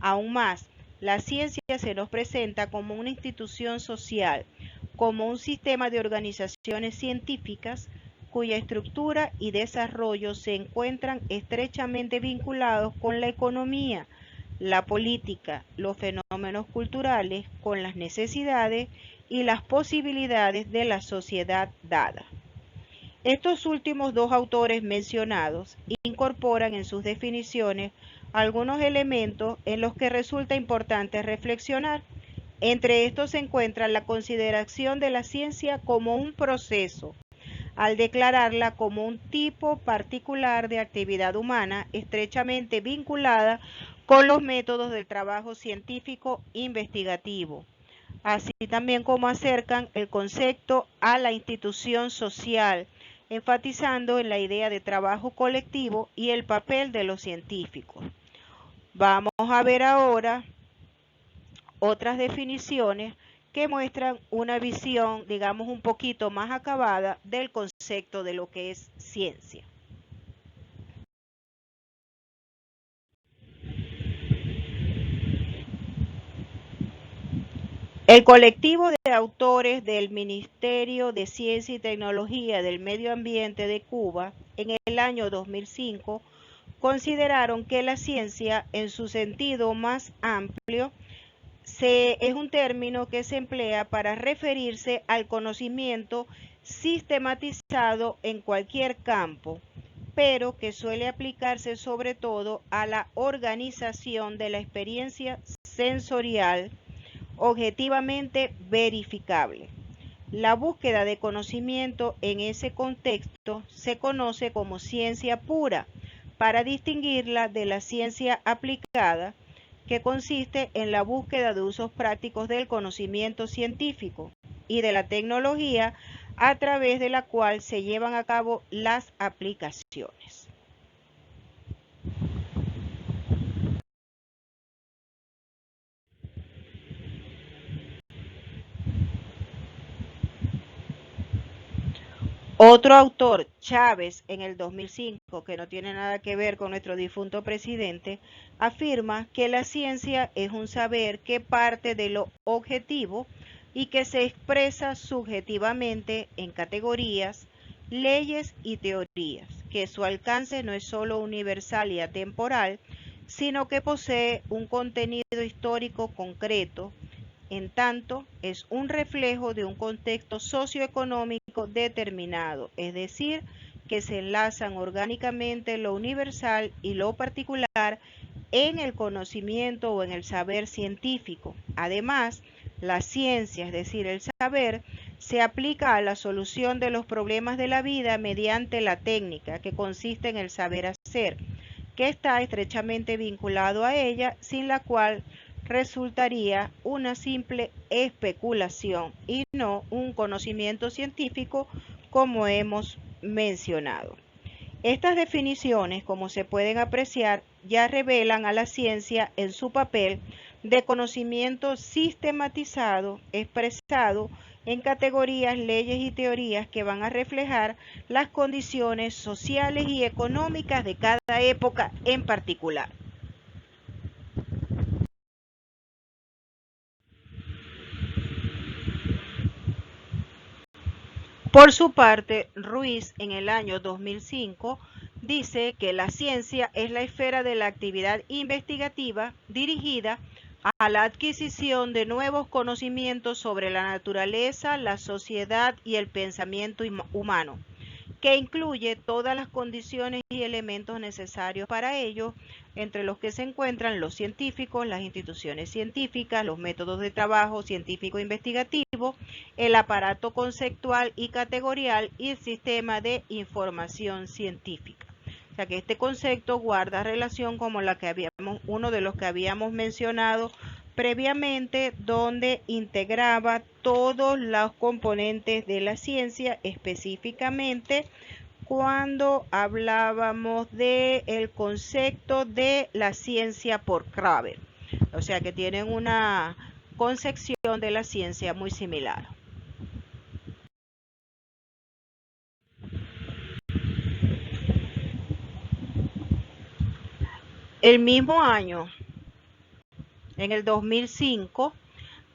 Aún más, la ciencia se nos presenta como una institución social, como un sistema de organizaciones científicas cuya estructura y desarrollo se encuentran estrechamente vinculados con la economía, la política, los fenómenos culturales, con las necesidades y las posibilidades de la sociedad dada. Estos últimos dos autores mencionados incorporan en sus definiciones algunos elementos en los que resulta importante reflexionar. Entre estos se encuentra la consideración de la ciencia como un proceso, al declararla como un tipo particular de actividad humana estrechamente vinculada con los métodos del trabajo científico investigativo, así también como acercan el concepto a la institución social, enfatizando en la idea de trabajo colectivo y el papel de los científicos. Vamos a ver ahora otras definiciones que muestran una visión, digamos, un poquito más acabada del concepto de lo que es ciencia. El colectivo de autores del Ministerio de Ciencia y Tecnología del Medio Ambiente de Cuba en el año 2005 consideraron que la ciencia en su sentido más amplio es un término que se emplea para referirse al conocimiento sistematizado en cualquier campo, pero que suele aplicarse sobre todo a la organización de la experiencia sensorial objetivamente verificable. La búsqueda de conocimiento en ese contexto se conoce como ciencia pura, para distinguirla de la ciencia aplicada, que consiste en la búsqueda de usos prácticos del conocimiento científico y de la tecnología a través de la cual se llevan a cabo las aplicaciones. Otro autor, Chávez, en el 2005, que no tiene nada que ver con nuestro difunto presidente, afirma que la ciencia es un saber que parte de lo objetivo y que se expresa subjetivamente en categorías, leyes y teorías, que su alcance no es solo universal y atemporal, sino que posee un contenido histórico concreto, en tanto es un reflejo de un contexto socioeconómico determinado, es decir, que se enlazan orgánicamente lo universal y lo particular en el conocimiento o en el saber científico. Además, la ciencia, es decir, el saber, se aplica a la solución de los problemas de la vida mediante la técnica, que consiste en el saber hacer, que está estrechamente vinculado a ella, sin la cual resultaría una simple especulación y no un conocimiento científico como hemos mencionado. Estas definiciones, como se pueden apreciar, ya revelan a la ciencia en su papel de conocimiento sistematizado, expresado en categorías, leyes y teorías que van a reflejar las condiciones sociales y económicas de cada época en particular. Por su parte, Ruiz en el año 2005 dice que la ciencia es la esfera de la actividad investigativa dirigida a la adquisición de nuevos conocimientos sobre la naturaleza, la sociedad y el pensamiento humano, que incluye todas las condiciones y elementos necesarios para ello, entre los que se encuentran los científicos, las instituciones científicas, los métodos de trabajo científico-investigativo, el aparato conceptual y categorial y el sistema de información científica. O sea que este concepto guarda relación como uno de los que habíamos mencionado previamente, donde integraba todos los componentes de la ciencia, específicamente cuando hablábamos del concepto de la ciencia por Kramer. O sea que tienen una concepción de la ciencia muy similar. El mismo año, en el 2005,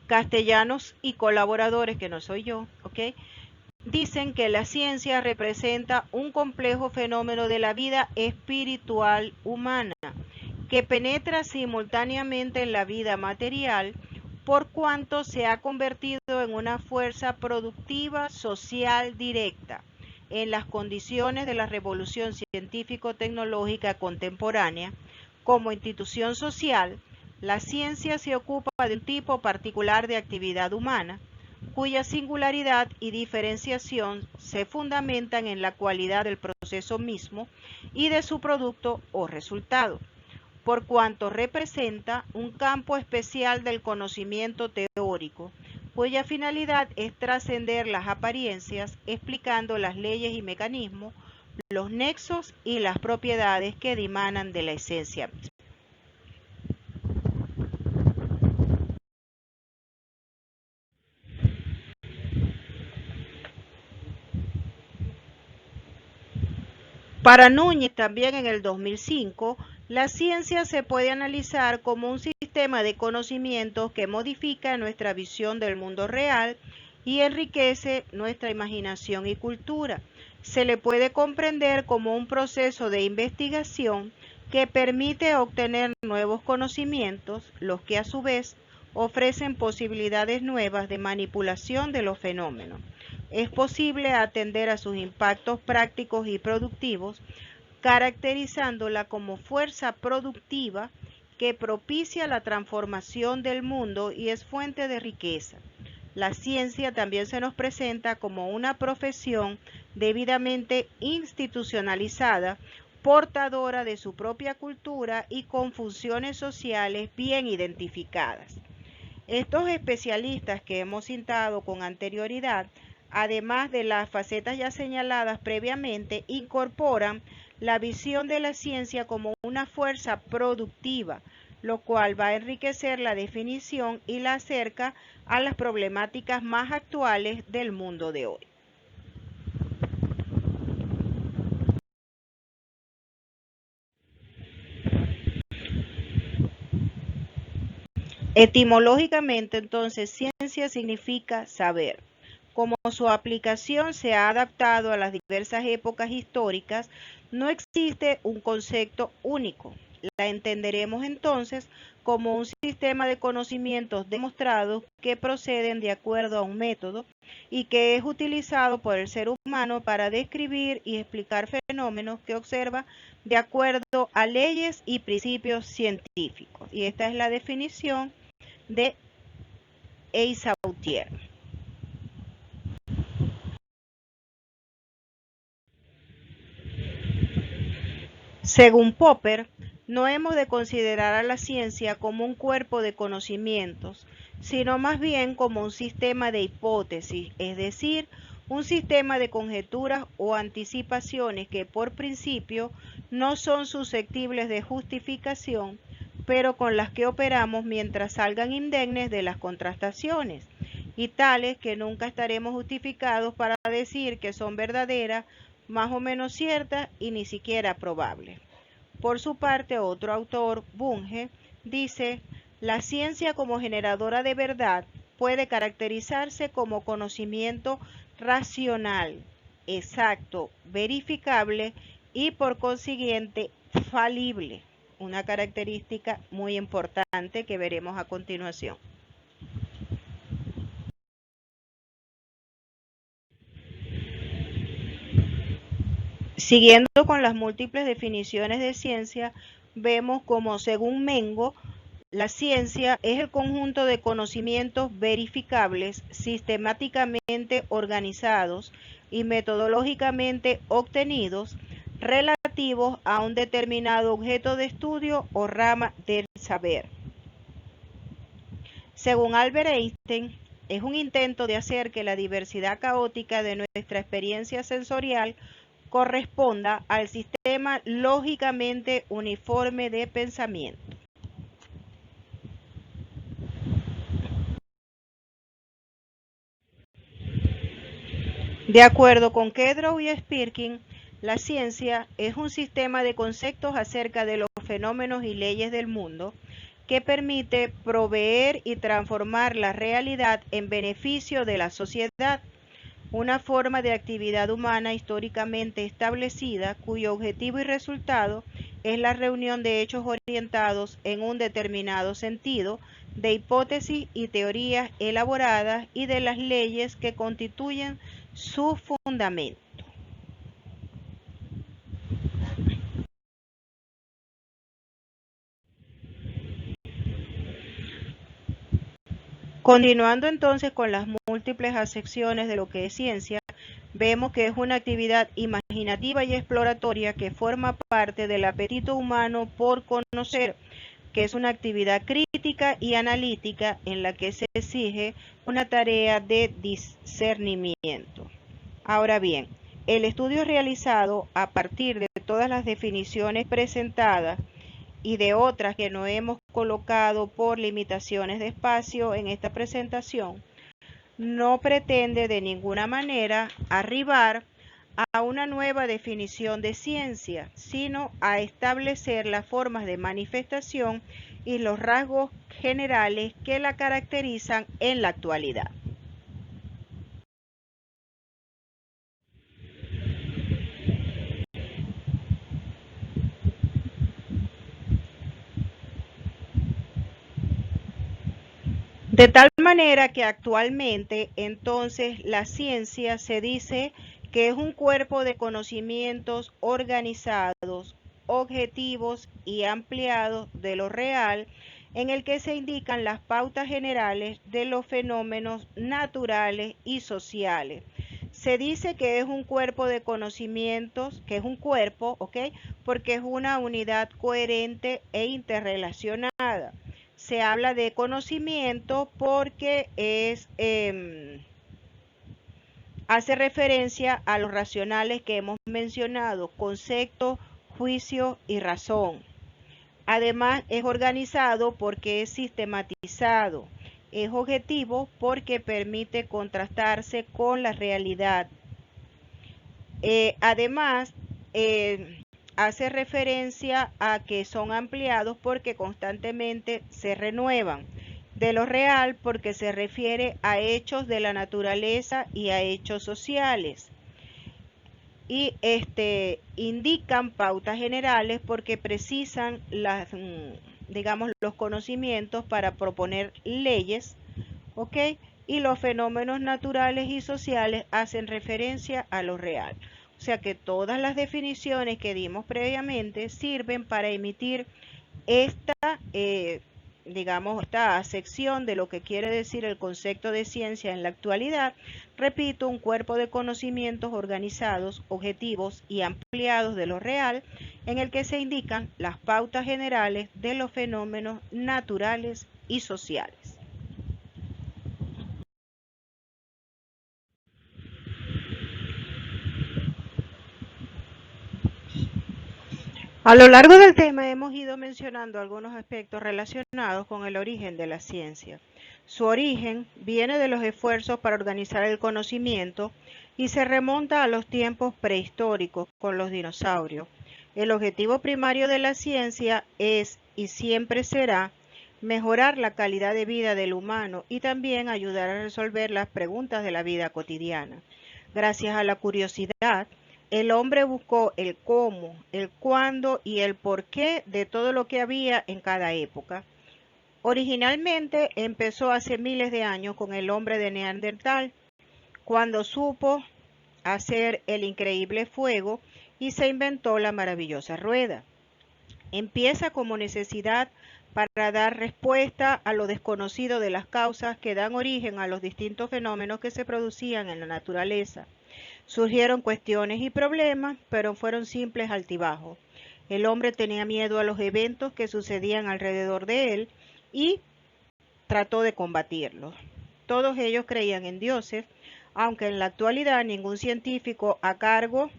Castellanos y colaboradores, que no soy yo, ¿ok?, dicen que la ciencia representa un complejo fenómeno de la vida espiritual humana que penetra simultáneamente en la vida material, por cuanto se ha convertido en una fuerza productiva social directa en las condiciones de la revolución científico-tecnológica contemporánea. Como institución social, la ciencia se ocupa de un tipo particular de actividad humana, cuya singularidad y diferenciación se fundamentan en la cualidad del proceso mismo y de su producto o resultado, por cuanto representa un campo especial del conocimiento teórico, cuya finalidad es trascender las apariencias, explicando las leyes y mecanismos, los nexos y las propiedades que dimanan de la esencia misma. Para Núñez, también en el 2005, la ciencia se puede analizar como un sistema de conocimientos que modifica nuestra visión del mundo real y enriquece nuestra imaginación y cultura. Se le puede comprender como un proceso de investigación que permite obtener nuevos conocimientos, los que a su vez ofrecen posibilidades nuevas de manipulación de los fenómenos. Es posible atender a sus impactos prácticos y productivos, caracterizándola como fuerza productiva que propicia la transformación del mundo y es fuente de riqueza. La ciencia también se nos presenta como una profesión debidamente institucionalizada, portadora de su propia cultura y con funciones sociales bien identificadas. Estos especialistas que hemos citado con anterioridad, además de las facetas ya señaladas previamente, incorporan la visión de la ciencia como una fuerza productiva, lo cual va a enriquecer la definición y la acerca a las problemáticas más actuales del mundo de hoy. Etimológicamente, entonces, ciencia significa saber. Como su aplicación se ha adaptado a las diversas épocas históricas, no existe un concepto único. La entenderemos entonces como un sistema de conocimientos demostrados que proceden de acuerdo a un método y que es utilizado por el ser humano para describir y explicar fenómenos que observa de acuerdo a leyes y principios científicos. Y esta es la definición de Eisautier. Según Popper, no hemos de considerar a la ciencia como un cuerpo de conocimientos, sino más bien como un sistema de hipótesis, es decir, un sistema de conjeturas o anticipaciones que por principio no son susceptibles de justificación, pero con las que operamos mientras salgan indemnes de las contrastaciones, y tales que nunca estaremos justificados para decir que son verdaderas, más o menos ciertas y ni siquiera probables. Por su parte, otro autor, Bunge, dice, la ciencia como generadora de verdad puede caracterizarse como conocimiento racional, exacto, verificable y por consiguiente falible, una característica muy importante que veremos a continuación. Siguiendo con las múltiples definiciones de ciencia, vemos como según Mengo, la ciencia es el conjunto de conocimientos verificables, sistemáticamente organizados y metodológicamente obtenidos relativos a un determinado objeto de estudio o rama del saber. Según Albert Einstein, es un intento de hacer que la diversidad caótica de nuestra experiencia sensorial corresponda al sistema lógicamente uniforme de pensamiento. De acuerdo con Kedrow y Spirkin, la ciencia es un sistema de conceptos acerca de los fenómenos y leyes del mundo que permite proveer y transformar la realidad en beneficio de la sociedad, una forma de actividad humana históricamente establecida cuyo objetivo y resultado es la reunión de hechos orientados en un determinado sentido, de hipótesis y teorías elaboradas y de las leyes que constituyen su fundamento. Continuando entonces con las múltiples acepciones de lo que es ciencia, vemos que es una actividad imaginativa y exploratoria que forma parte del apetito humano por conocer, que es una actividad crítica y analítica en la que se exige una tarea de discernimiento. Ahora bien, el estudio realizado a partir de todas las definiciones presentadas y de otras que no hemos colocado por limitaciones de espacio en esta presentación, no pretende de ninguna manera arribar a una nueva definición de ciencia, sino a establecer las formas de manifestación y los rasgos generales que la caracterizan en la actualidad. De tal manera que actualmente entonces la ciencia se dice que es un cuerpo de conocimientos organizados, objetivos y ampliados de lo real, en el que se indican las pautas generales de los fenómenos naturales y sociales. Se dice que es un cuerpo de conocimientos, que es un cuerpo, ¿ok? Porque es una unidad coherente e interrelacionada. Se habla de conocimiento porque hace referencia a los racionales que hemos mencionado, concepto, juicio y razón. Además es organizado porque es sistematizado, es objetivo porque permite contrastarse con la realidad. Además, hace referencia a que son ampliados porque constantemente se renuevan. De lo real porque se refiere a hechos de la naturaleza y a hechos sociales. Y indican pautas generales porque precisan las, digamos, los conocimientos para proponer leyes, ¿ok? Y los fenómenos naturales y sociales hacen referencia a lo real. O sea que todas las definiciones que dimos previamente sirven para emitir esta digamos, esta sección de lo que quiere decir el concepto de ciencia en la actualidad, repito, un cuerpo de conocimientos organizados, objetivos y ampliados de lo real, en el que se indican las pautas generales de los fenómenos naturales y sociales. A lo largo del tema hemos ido mencionando algunos aspectos relacionados con el origen de la ciencia. Su origen viene de los esfuerzos para organizar el conocimiento y se remonta a los tiempos prehistóricos con los dinosaurios. El objetivo primario de la ciencia es y siempre será mejorar la calidad de vida del humano y también ayudar a resolver las preguntas de la vida cotidiana. Gracias a la curiosidad, el hombre buscó el cómo, el cuándo y el por qué de todo lo que había en cada época. Originalmente empezó hace miles de años con el hombre de Neandertal, cuando supo hacer el increíble fuego y se inventó la maravillosa rueda. Empieza como necesidad para dar respuesta a lo desconocido de las causas que dan origen a los distintos fenómenos que se producían en la naturaleza. Surgieron cuestiones y problemas, pero fueron simples altibajos. El hombre tenía miedo a los eventos que sucedían alrededor de él y trató de combatirlos. Todos ellos creían en dioses, aunque en la actualidad ningún científico a cargo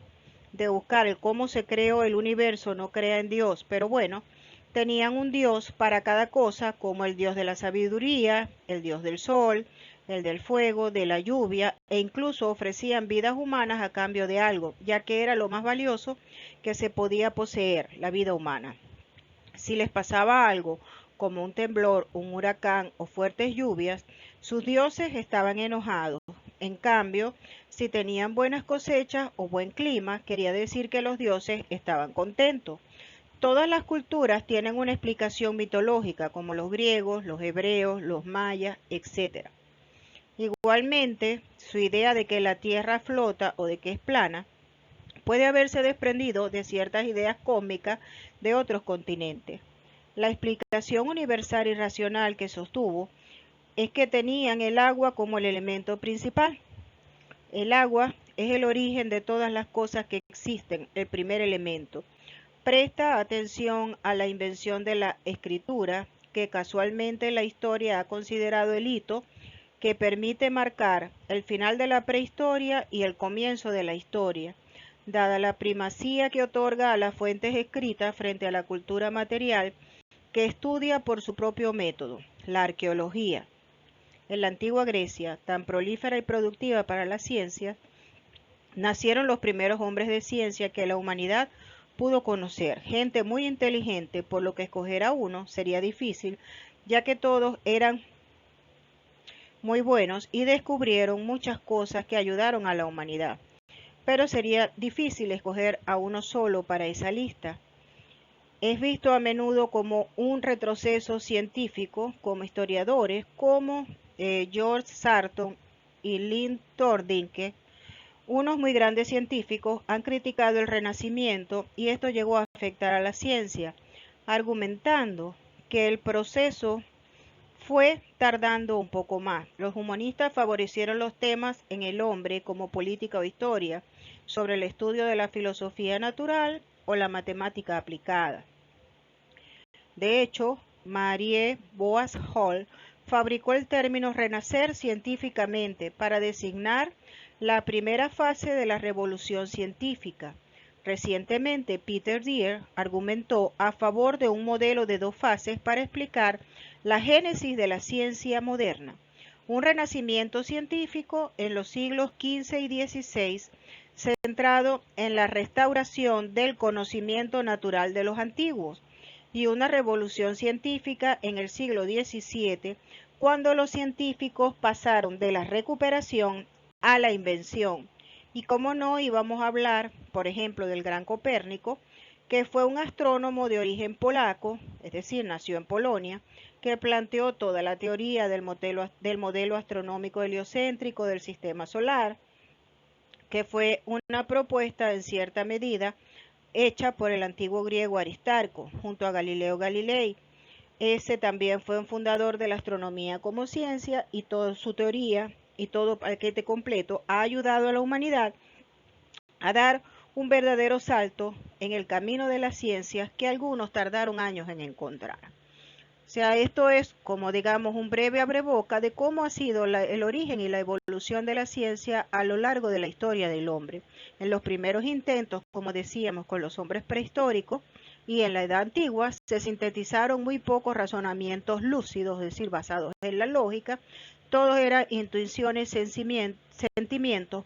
de buscar el cómo se creó el universo no crea en Dios, pero bueno, tenían un Dios para cada cosa, como el Dios de la sabiduría, el Dios del sol, el del fuego, de la lluvia, e incluso ofrecían vidas humanas a cambio de algo, ya que era lo más valioso que se podía poseer, la vida humana. Si les pasaba algo, como un temblor, un huracán o fuertes lluvias, sus dioses estaban enojados. En cambio, si tenían buenas cosechas o buen clima, quería decir que los dioses estaban contentos. Todas las culturas tienen una explicación mitológica, como los griegos, los hebreos, los mayas, etc. Igualmente, su idea de que la Tierra flota o de que es plana puede haberse desprendido de ciertas ideas cósmicas de otros continentes. La explicación universal y racional que sostuvo es que tenían el agua como el elemento principal. El agua es el origen de todas las cosas que existen, el primer elemento. Presta atención a la invención de la escritura, que casualmente la historia ha considerado el hito que permite marcar el final de la prehistoria y el comienzo de la historia, dada la primacía que otorga a las fuentes escritas frente a la cultura material que estudia por su propio método, la arqueología. En la antigua Grecia, tan prolífera y productiva para la ciencia, nacieron los primeros hombres de ciencia que la humanidad pudo conocer, gente muy inteligente, por lo que escoger a uno sería difícil, ya que todos eran muy buenos y descubrieron muchas cosas que ayudaron a la humanidad. Pero sería difícil escoger a uno solo para esa lista. Es visto a menudo como un retroceso científico, como historiadores como George Sarton y Lynn Thordinke, unos muy grandes científicos, han criticado el Renacimiento y esto llegó a afectar a la ciencia, argumentando que el proceso fue tardando un poco más. Los humanistas favorecieron los temas en el hombre como política o historia, sobre el estudio de la filosofía natural o la matemática aplicada. De hecho, Marie Boas Hall fabricó el término renacer científicamente para designar la primera fase de la revolución científica. Recientemente, Peter Deer argumentó a favor de un modelo de dos fases para explicar la génesis de la ciencia moderna. Un renacimiento científico en los siglos XV y XVI centrado en la restauración del conocimiento natural de los antiguos, y una revolución científica en el siglo XVII, cuando los científicos pasaron de la recuperación a la invención. Y como no, íbamos a hablar, por ejemplo, del gran Copérnico, que fue un astrónomo de origen polaco, es decir, nació en Polonia, que planteó toda la teoría del modelo astronómico heliocéntrico del sistema solar, que fue una propuesta en cierta medida hecha por el antiguo griego Aristarco, junto a Galileo Galilei. Ese también fue un fundador de la astronomía como ciencia y toda su teoría y todo paquete completo ha ayudado a la humanidad a dar un verdadero salto en el camino de las ciencias que algunos tardaron años en encontrar. O sea, esto es como digamos un breve abreboca de cómo ha sido el origen y la evolución de la ciencia a lo largo de la historia del hombre. En los primeros intentos, como decíamos, con los hombres prehistóricos y en la edad antigua, se sintetizaron muy pocos razonamientos lúcidos, es decir, basados en la lógica. Todo era intuiciones, sentimientos,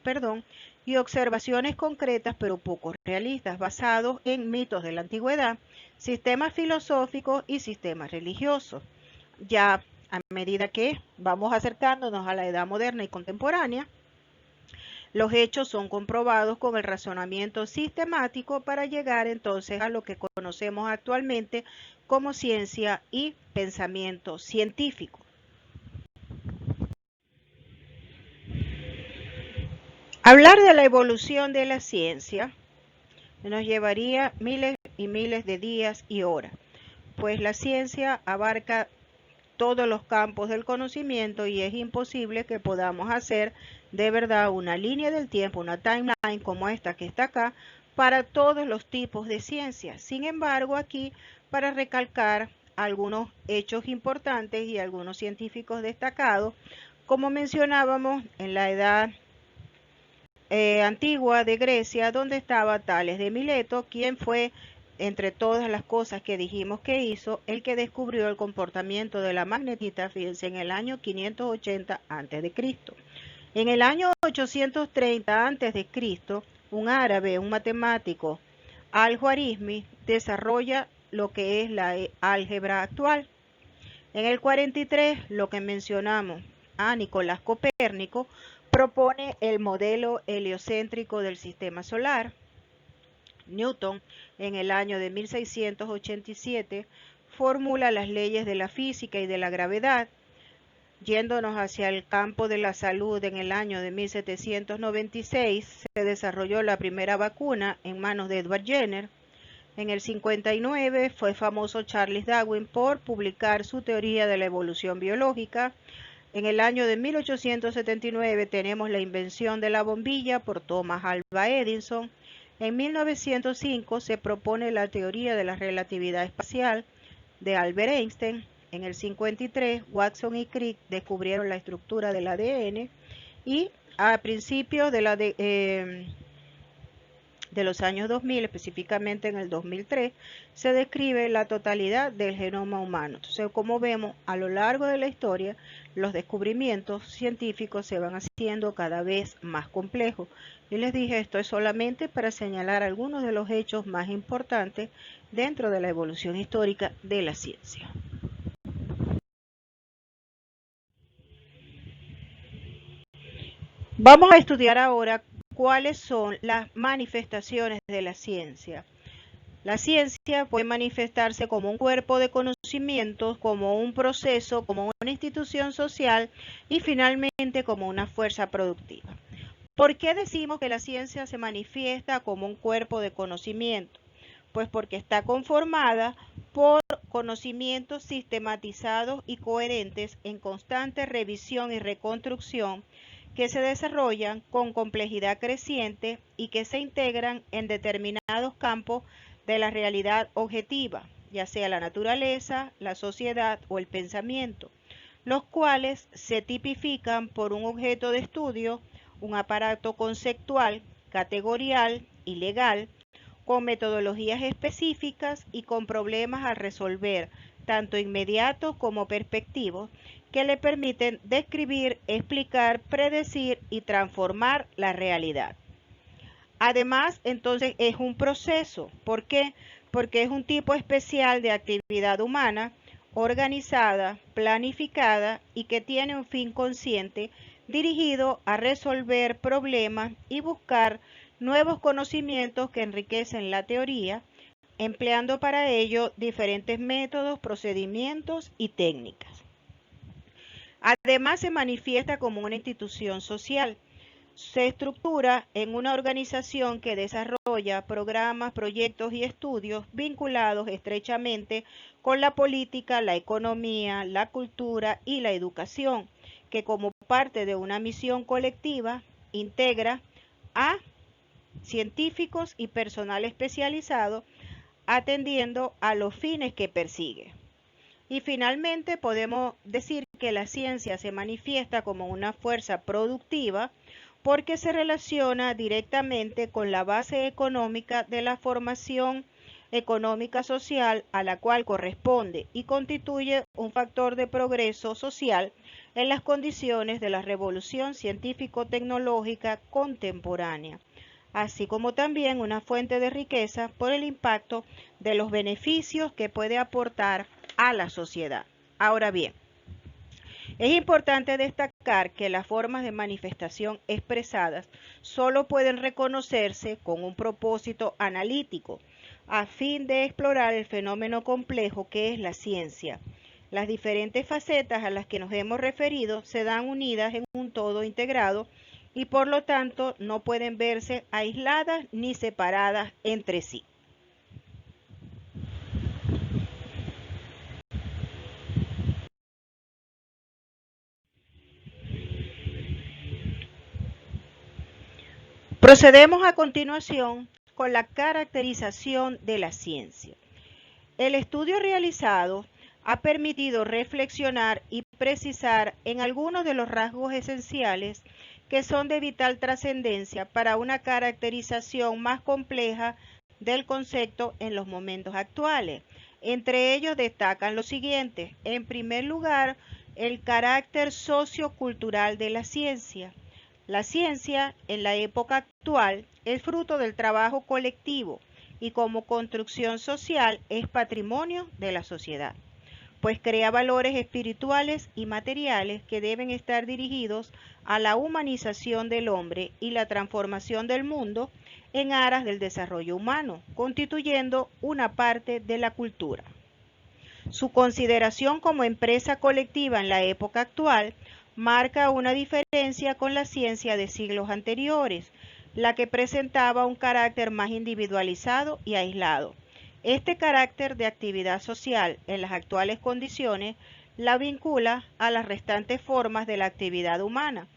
y observaciones concretas pero poco realistas, basados en mitos de la antigüedad, sistemas filosóficos y sistemas religiosos. Ya a medida que vamos acercándonos a la edad moderna y contemporánea, los hechos son comprobados con el razonamiento sistemático para llegar entonces a lo que conocemos actualmente como ciencia y pensamiento científico. Hablar de la evolución de la ciencia nos llevaría miles y miles de días y horas, pues la ciencia abarca todos los campos del conocimiento y es imposible que podamos hacer de verdad una línea del tiempo, una timeline como esta que está acá, para todos los tipos de ciencias. Sin embargo, aquí para recalcar algunos hechos importantes y algunos científicos destacados, como mencionábamos en la edad antigua de Grecia, donde estaba Tales de Mileto, quien fue, entre todas las cosas que dijimos que hizo, el que descubrió el comportamiento de la magnetita, fíjense, en el año 580 a.C. En el año 830 a.C., un árabe, un matemático, Al-Khwarizmi, desarrolla lo que es la álgebra actual. En el 43, lo que mencionamos, a Nicolás Copérnico propone el modelo heliocéntrico del sistema solar. Newton, en el año de 1687, formula las leyes de la física y de la gravedad. Yéndonos hacia el campo de la salud, en el año de 1796 se desarrolló la primera vacuna en manos de Edward Jenner. En el 59 fue famoso Charles Darwin por publicar su teoría de la evolución biológica. En el año de 1879 tenemos la invención de la bombilla por Thomas Alva Edison. En 1905 se propone la teoría de la relatividad espacial de Albert Einstein. En el 53 Watson y Crick descubrieron la estructura del ADN y a principios de los años 2000, específicamente en el 2003, se describe la totalidad del genoma humano. Entonces, como vemos, a lo largo de la historia, los descubrimientos científicos se van haciendo cada vez más complejos. Y les dije, esto es solamente para señalar algunos de los hechos más importantes dentro de la evolución histórica de la ciencia. Vamos a estudiar ahora cuáles son las manifestaciones de la ciencia. La ciencia puede manifestarse como un cuerpo de conocimientos, como un proceso, como una institución social y finalmente como una fuerza productiva. ¿Por qué decimos que la ciencia se manifiesta como un cuerpo de conocimiento? Pues porque está conformada por conocimientos sistematizados y coherentes en constante revisión y reconstrucción que se desarrollan con complejidad creciente y que se integran en determinados campos de la realidad objetiva, ya sea la naturaleza, la sociedad o el pensamiento, los cuales se tipifican por un objeto de estudio, un aparato conceptual, categorial y legal, con metodologías específicas y con problemas a resolver, tanto inmediatos como perspectivos, que le permiten describir, explicar, predecir y transformar la realidad. Además, entonces es un proceso. ¿Por qué? Porque es un tipo especial de actividad humana, organizada, planificada y que tiene un fin consciente dirigido a resolver problemas y buscar nuevos conocimientos que enriquecen la teoría, empleando para ello diferentes métodos, procedimientos y técnicas. Además, se manifiesta como una institución social. Se estructura en una organización que desarrolla programas, proyectos y estudios vinculados estrechamente con la política, la economía, la cultura y la educación, que como parte de una misión colectiva integra a científicos y personal especializado atendiendo a los fines que persigue. Y finalmente podemos decir que la ciencia se manifiesta como una fuerza productiva porque se relaciona directamente con la base económica de la formación económica social a la cual corresponde y constituye un factor de progreso social en las condiciones de la revolución científico-tecnológica contemporánea, así como también una fuente de riqueza por el impacto de los beneficios que puede aportar a la sociedad. Ahora bien, es importante destacar que las formas de manifestación expresadas solo pueden reconocerse con un propósito analítico, a fin de explorar el fenómeno complejo que es la ciencia. Las diferentes facetas a las que nos hemos referido se dan unidas en un todo integrado y por lo tanto no pueden verse aisladas ni separadas entre sí. Procedemos a continuación con la caracterización de la ciencia. El estudio realizado ha permitido reflexionar y precisar en algunos de los rasgos esenciales que son de vital trascendencia para una caracterización más compleja del concepto en los momentos actuales. Entre ellos destacan los siguientes. En primer lugar, el carácter sociocultural de la ciencia. La ciencia, en la época actual, es fruto del trabajo colectivo y como construcción social es patrimonio de la sociedad, pues crea valores espirituales y materiales que deben estar dirigidos a la humanización del hombre y la transformación del mundo en aras del desarrollo humano, constituyendo una parte de la cultura. Su consideración como empresa colectiva en la época actual marca una diferencia con la ciencia de siglos anteriores, la que presentaba un carácter más individualizado y aislado. Este carácter de actividad social en las actuales condiciones la vincula a las restantes formas de la actividad humana,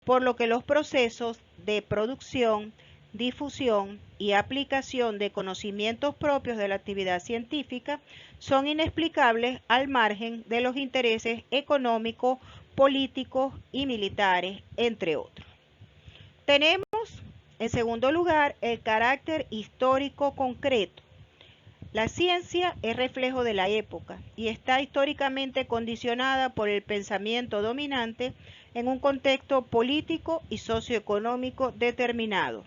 por lo que los procesos de producción, difusión y aplicación de conocimientos propios de la actividad científica son inexplicables al margen de los intereses económicos, políticos y militares, entre otros. Tenemos, en segundo lugar, el carácter histórico concreto. La ciencia es reflejo de la época y está históricamente condicionada por el pensamiento dominante en un contexto político y socioeconómico determinado.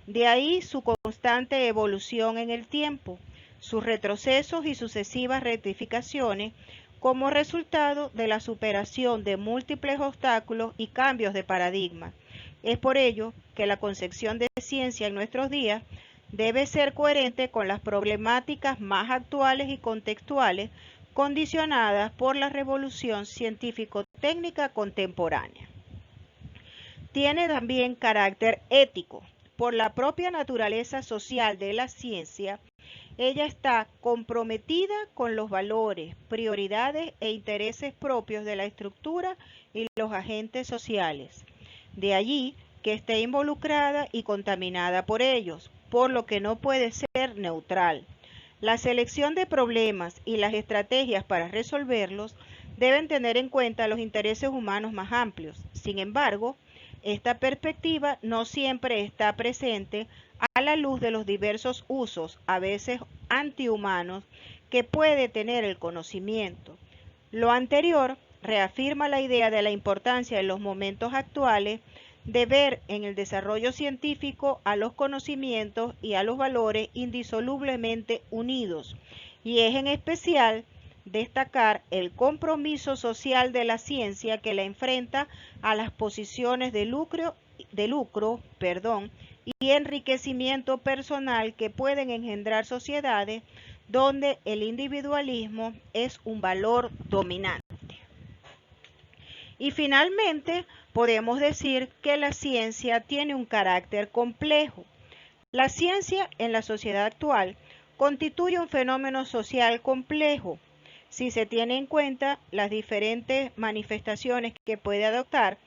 De ahí su constante evolución en el tiempo, sus retrocesos y sucesivas rectificaciones como resultado de la superación de múltiples obstáculos y cambios de paradigma. Es por ello que la concepción de ciencia en nuestros días debe ser coherente con las problemáticas más actuales y contextuales condicionadas por la revolución científico-técnica contemporánea. Tiene también carácter ético. Por la propia naturaleza social de la ciencia, ella está comprometida con los valores, prioridades e intereses propios de la estructura y los agentes sociales. De allí que esté involucrada y contaminada por ellos, por lo que no puede ser neutral. La selección de problemas y las estrategias para resolverlos deben tener en cuenta los intereses humanos más amplios. Sin embargo, esta perspectiva no siempre está presente a la luz de los diversos usos, a veces antihumanos, que puede tener el conocimiento. Lo anterior reafirma la idea de la importancia en los momentos actuales de ver en el desarrollo científico a los conocimientos y a los valores indisolublemente unidos, y es en especial destacar el compromiso social de la ciencia que la enfrenta a las posiciones de lucro, y enriquecimiento personal que pueden engendrar sociedades donde el individualismo es un valor dominante. Y finalmente, podemos decir que la ciencia tiene un carácter complejo. La ciencia en la sociedad actual constituye un fenómeno social complejo si se tiene en cuenta las diferentes manifestaciones que puede adoptar,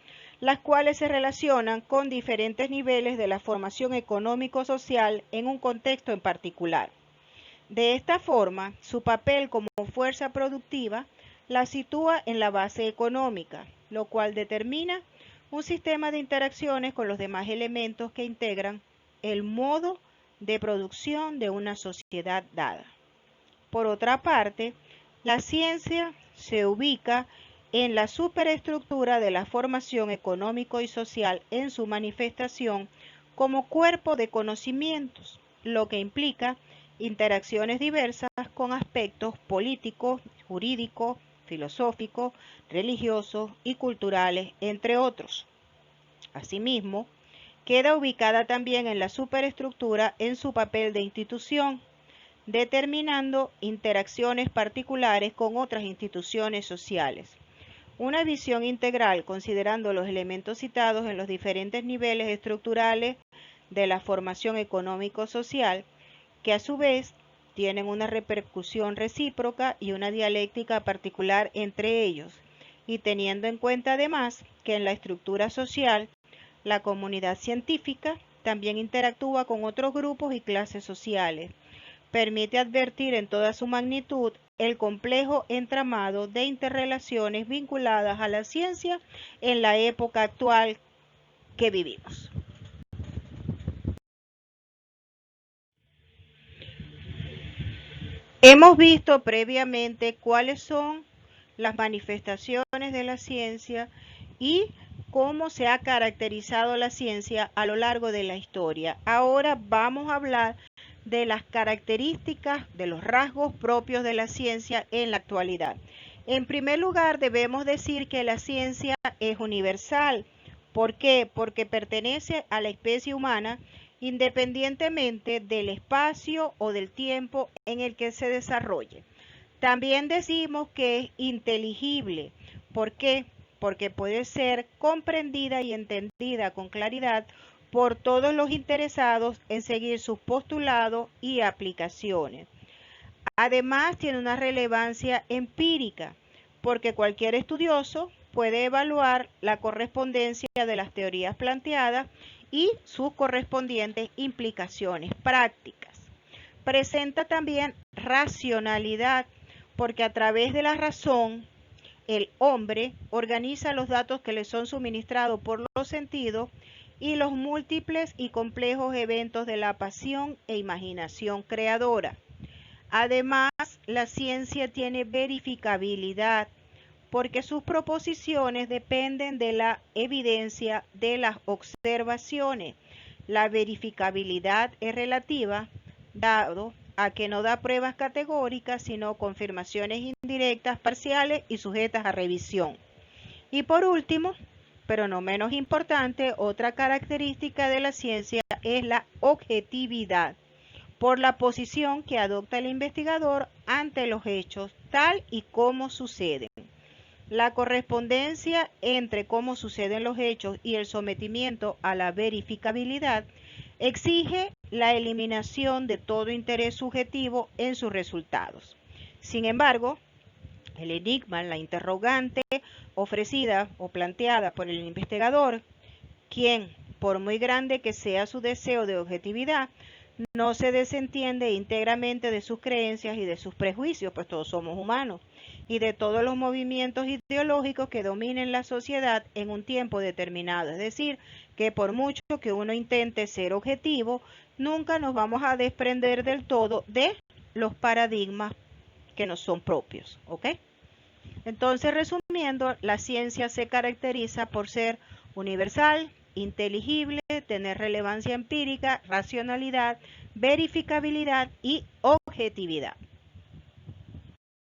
las cuales se relacionan con diferentes niveles de la formación económico-social en un contexto en particular. De esta forma, su papel como fuerza productiva la sitúa en la base económica, lo cual determina un sistema de interacciones con los demás elementos que integran el modo de producción de una sociedad dada. Por otra parte, la ciencia se ubica en la superestructura de la formación económico y social en su manifestación como cuerpo de conocimientos, lo que implica interacciones diversas con aspectos políticos, jurídicos, filosóficos, religiosos y culturales, entre otros. Asimismo, queda ubicada también en la superestructura en su papel de institución, determinando interacciones particulares con otras instituciones sociales. Una visión integral, considerando los elementos citados en los diferentes niveles estructurales de la formación económico-social, que a su vez tienen una repercusión recíproca y una dialéctica particular entre ellos, y teniendo en cuenta además que en la estructura social, la comunidad científica también interactúa con otros grupos y clases sociales, permite advertir en toda su magnitud el complejo entramado de interrelaciones vinculadas a la ciencia en la época actual que vivimos. Hemos visto previamente cuáles son las manifestaciones de la ciencia y cómo se ha caracterizado la ciencia a lo largo de la historia. Ahora vamos a hablar de las características, de los rasgos propios de la ciencia en la actualidad. En primer lugar, debemos decir que la ciencia es universal. ¿Por qué? Porque pertenece a la especie humana independientemente del espacio o del tiempo en el que se desarrolle. También decimos que es inteligible. ¿Por qué? Porque puede ser comprendida y entendida con claridad por todos los interesados en seguir sus postulados y aplicaciones. Además, tiene una relevancia empírica, porque cualquier estudioso puede evaluar la correspondencia de las teorías planteadas y sus correspondientes implicaciones prácticas. Presenta también racionalidad, porque a través de la razón, el hombre organiza los datos que le son suministrados por los sentidos y los múltiples y complejos eventos de la pasión e imaginación creadora. Además, la ciencia tiene verificabilidad, porque sus proposiciones dependen de la evidencia de las observaciones. La verificabilidad es relativa, dado a que no da pruebas categóricas, sino confirmaciones indirectas, parciales y sujetas a revisión. Y por último, pero no menos importante, otra característica de la ciencia es la objetividad, por la posición que adopta el investigador ante los hechos tal y como suceden. La correspondencia entre cómo suceden los hechos y el sometimiento a la verificabilidad exige la eliminación de todo interés subjetivo en sus resultados. Sin embargo, el enigma, la interrogante ofrecida o planteada por el investigador, quien, por muy grande que sea su deseo de objetividad, no se desentiende íntegramente de sus creencias y de sus prejuicios, pues todos somos humanos, y de todos los movimientos ideológicos que dominen la sociedad en un tiempo determinado. Es decir, que por mucho que uno intente ser objetivo, nunca nos vamos a desprender del todo de los paradigmas que nos son propios, ¿ok? Entonces, resumiendo, la ciencia se caracteriza por ser universal, inteligible, tener relevancia empírica, racionalidad, verificabilidad y objetividad.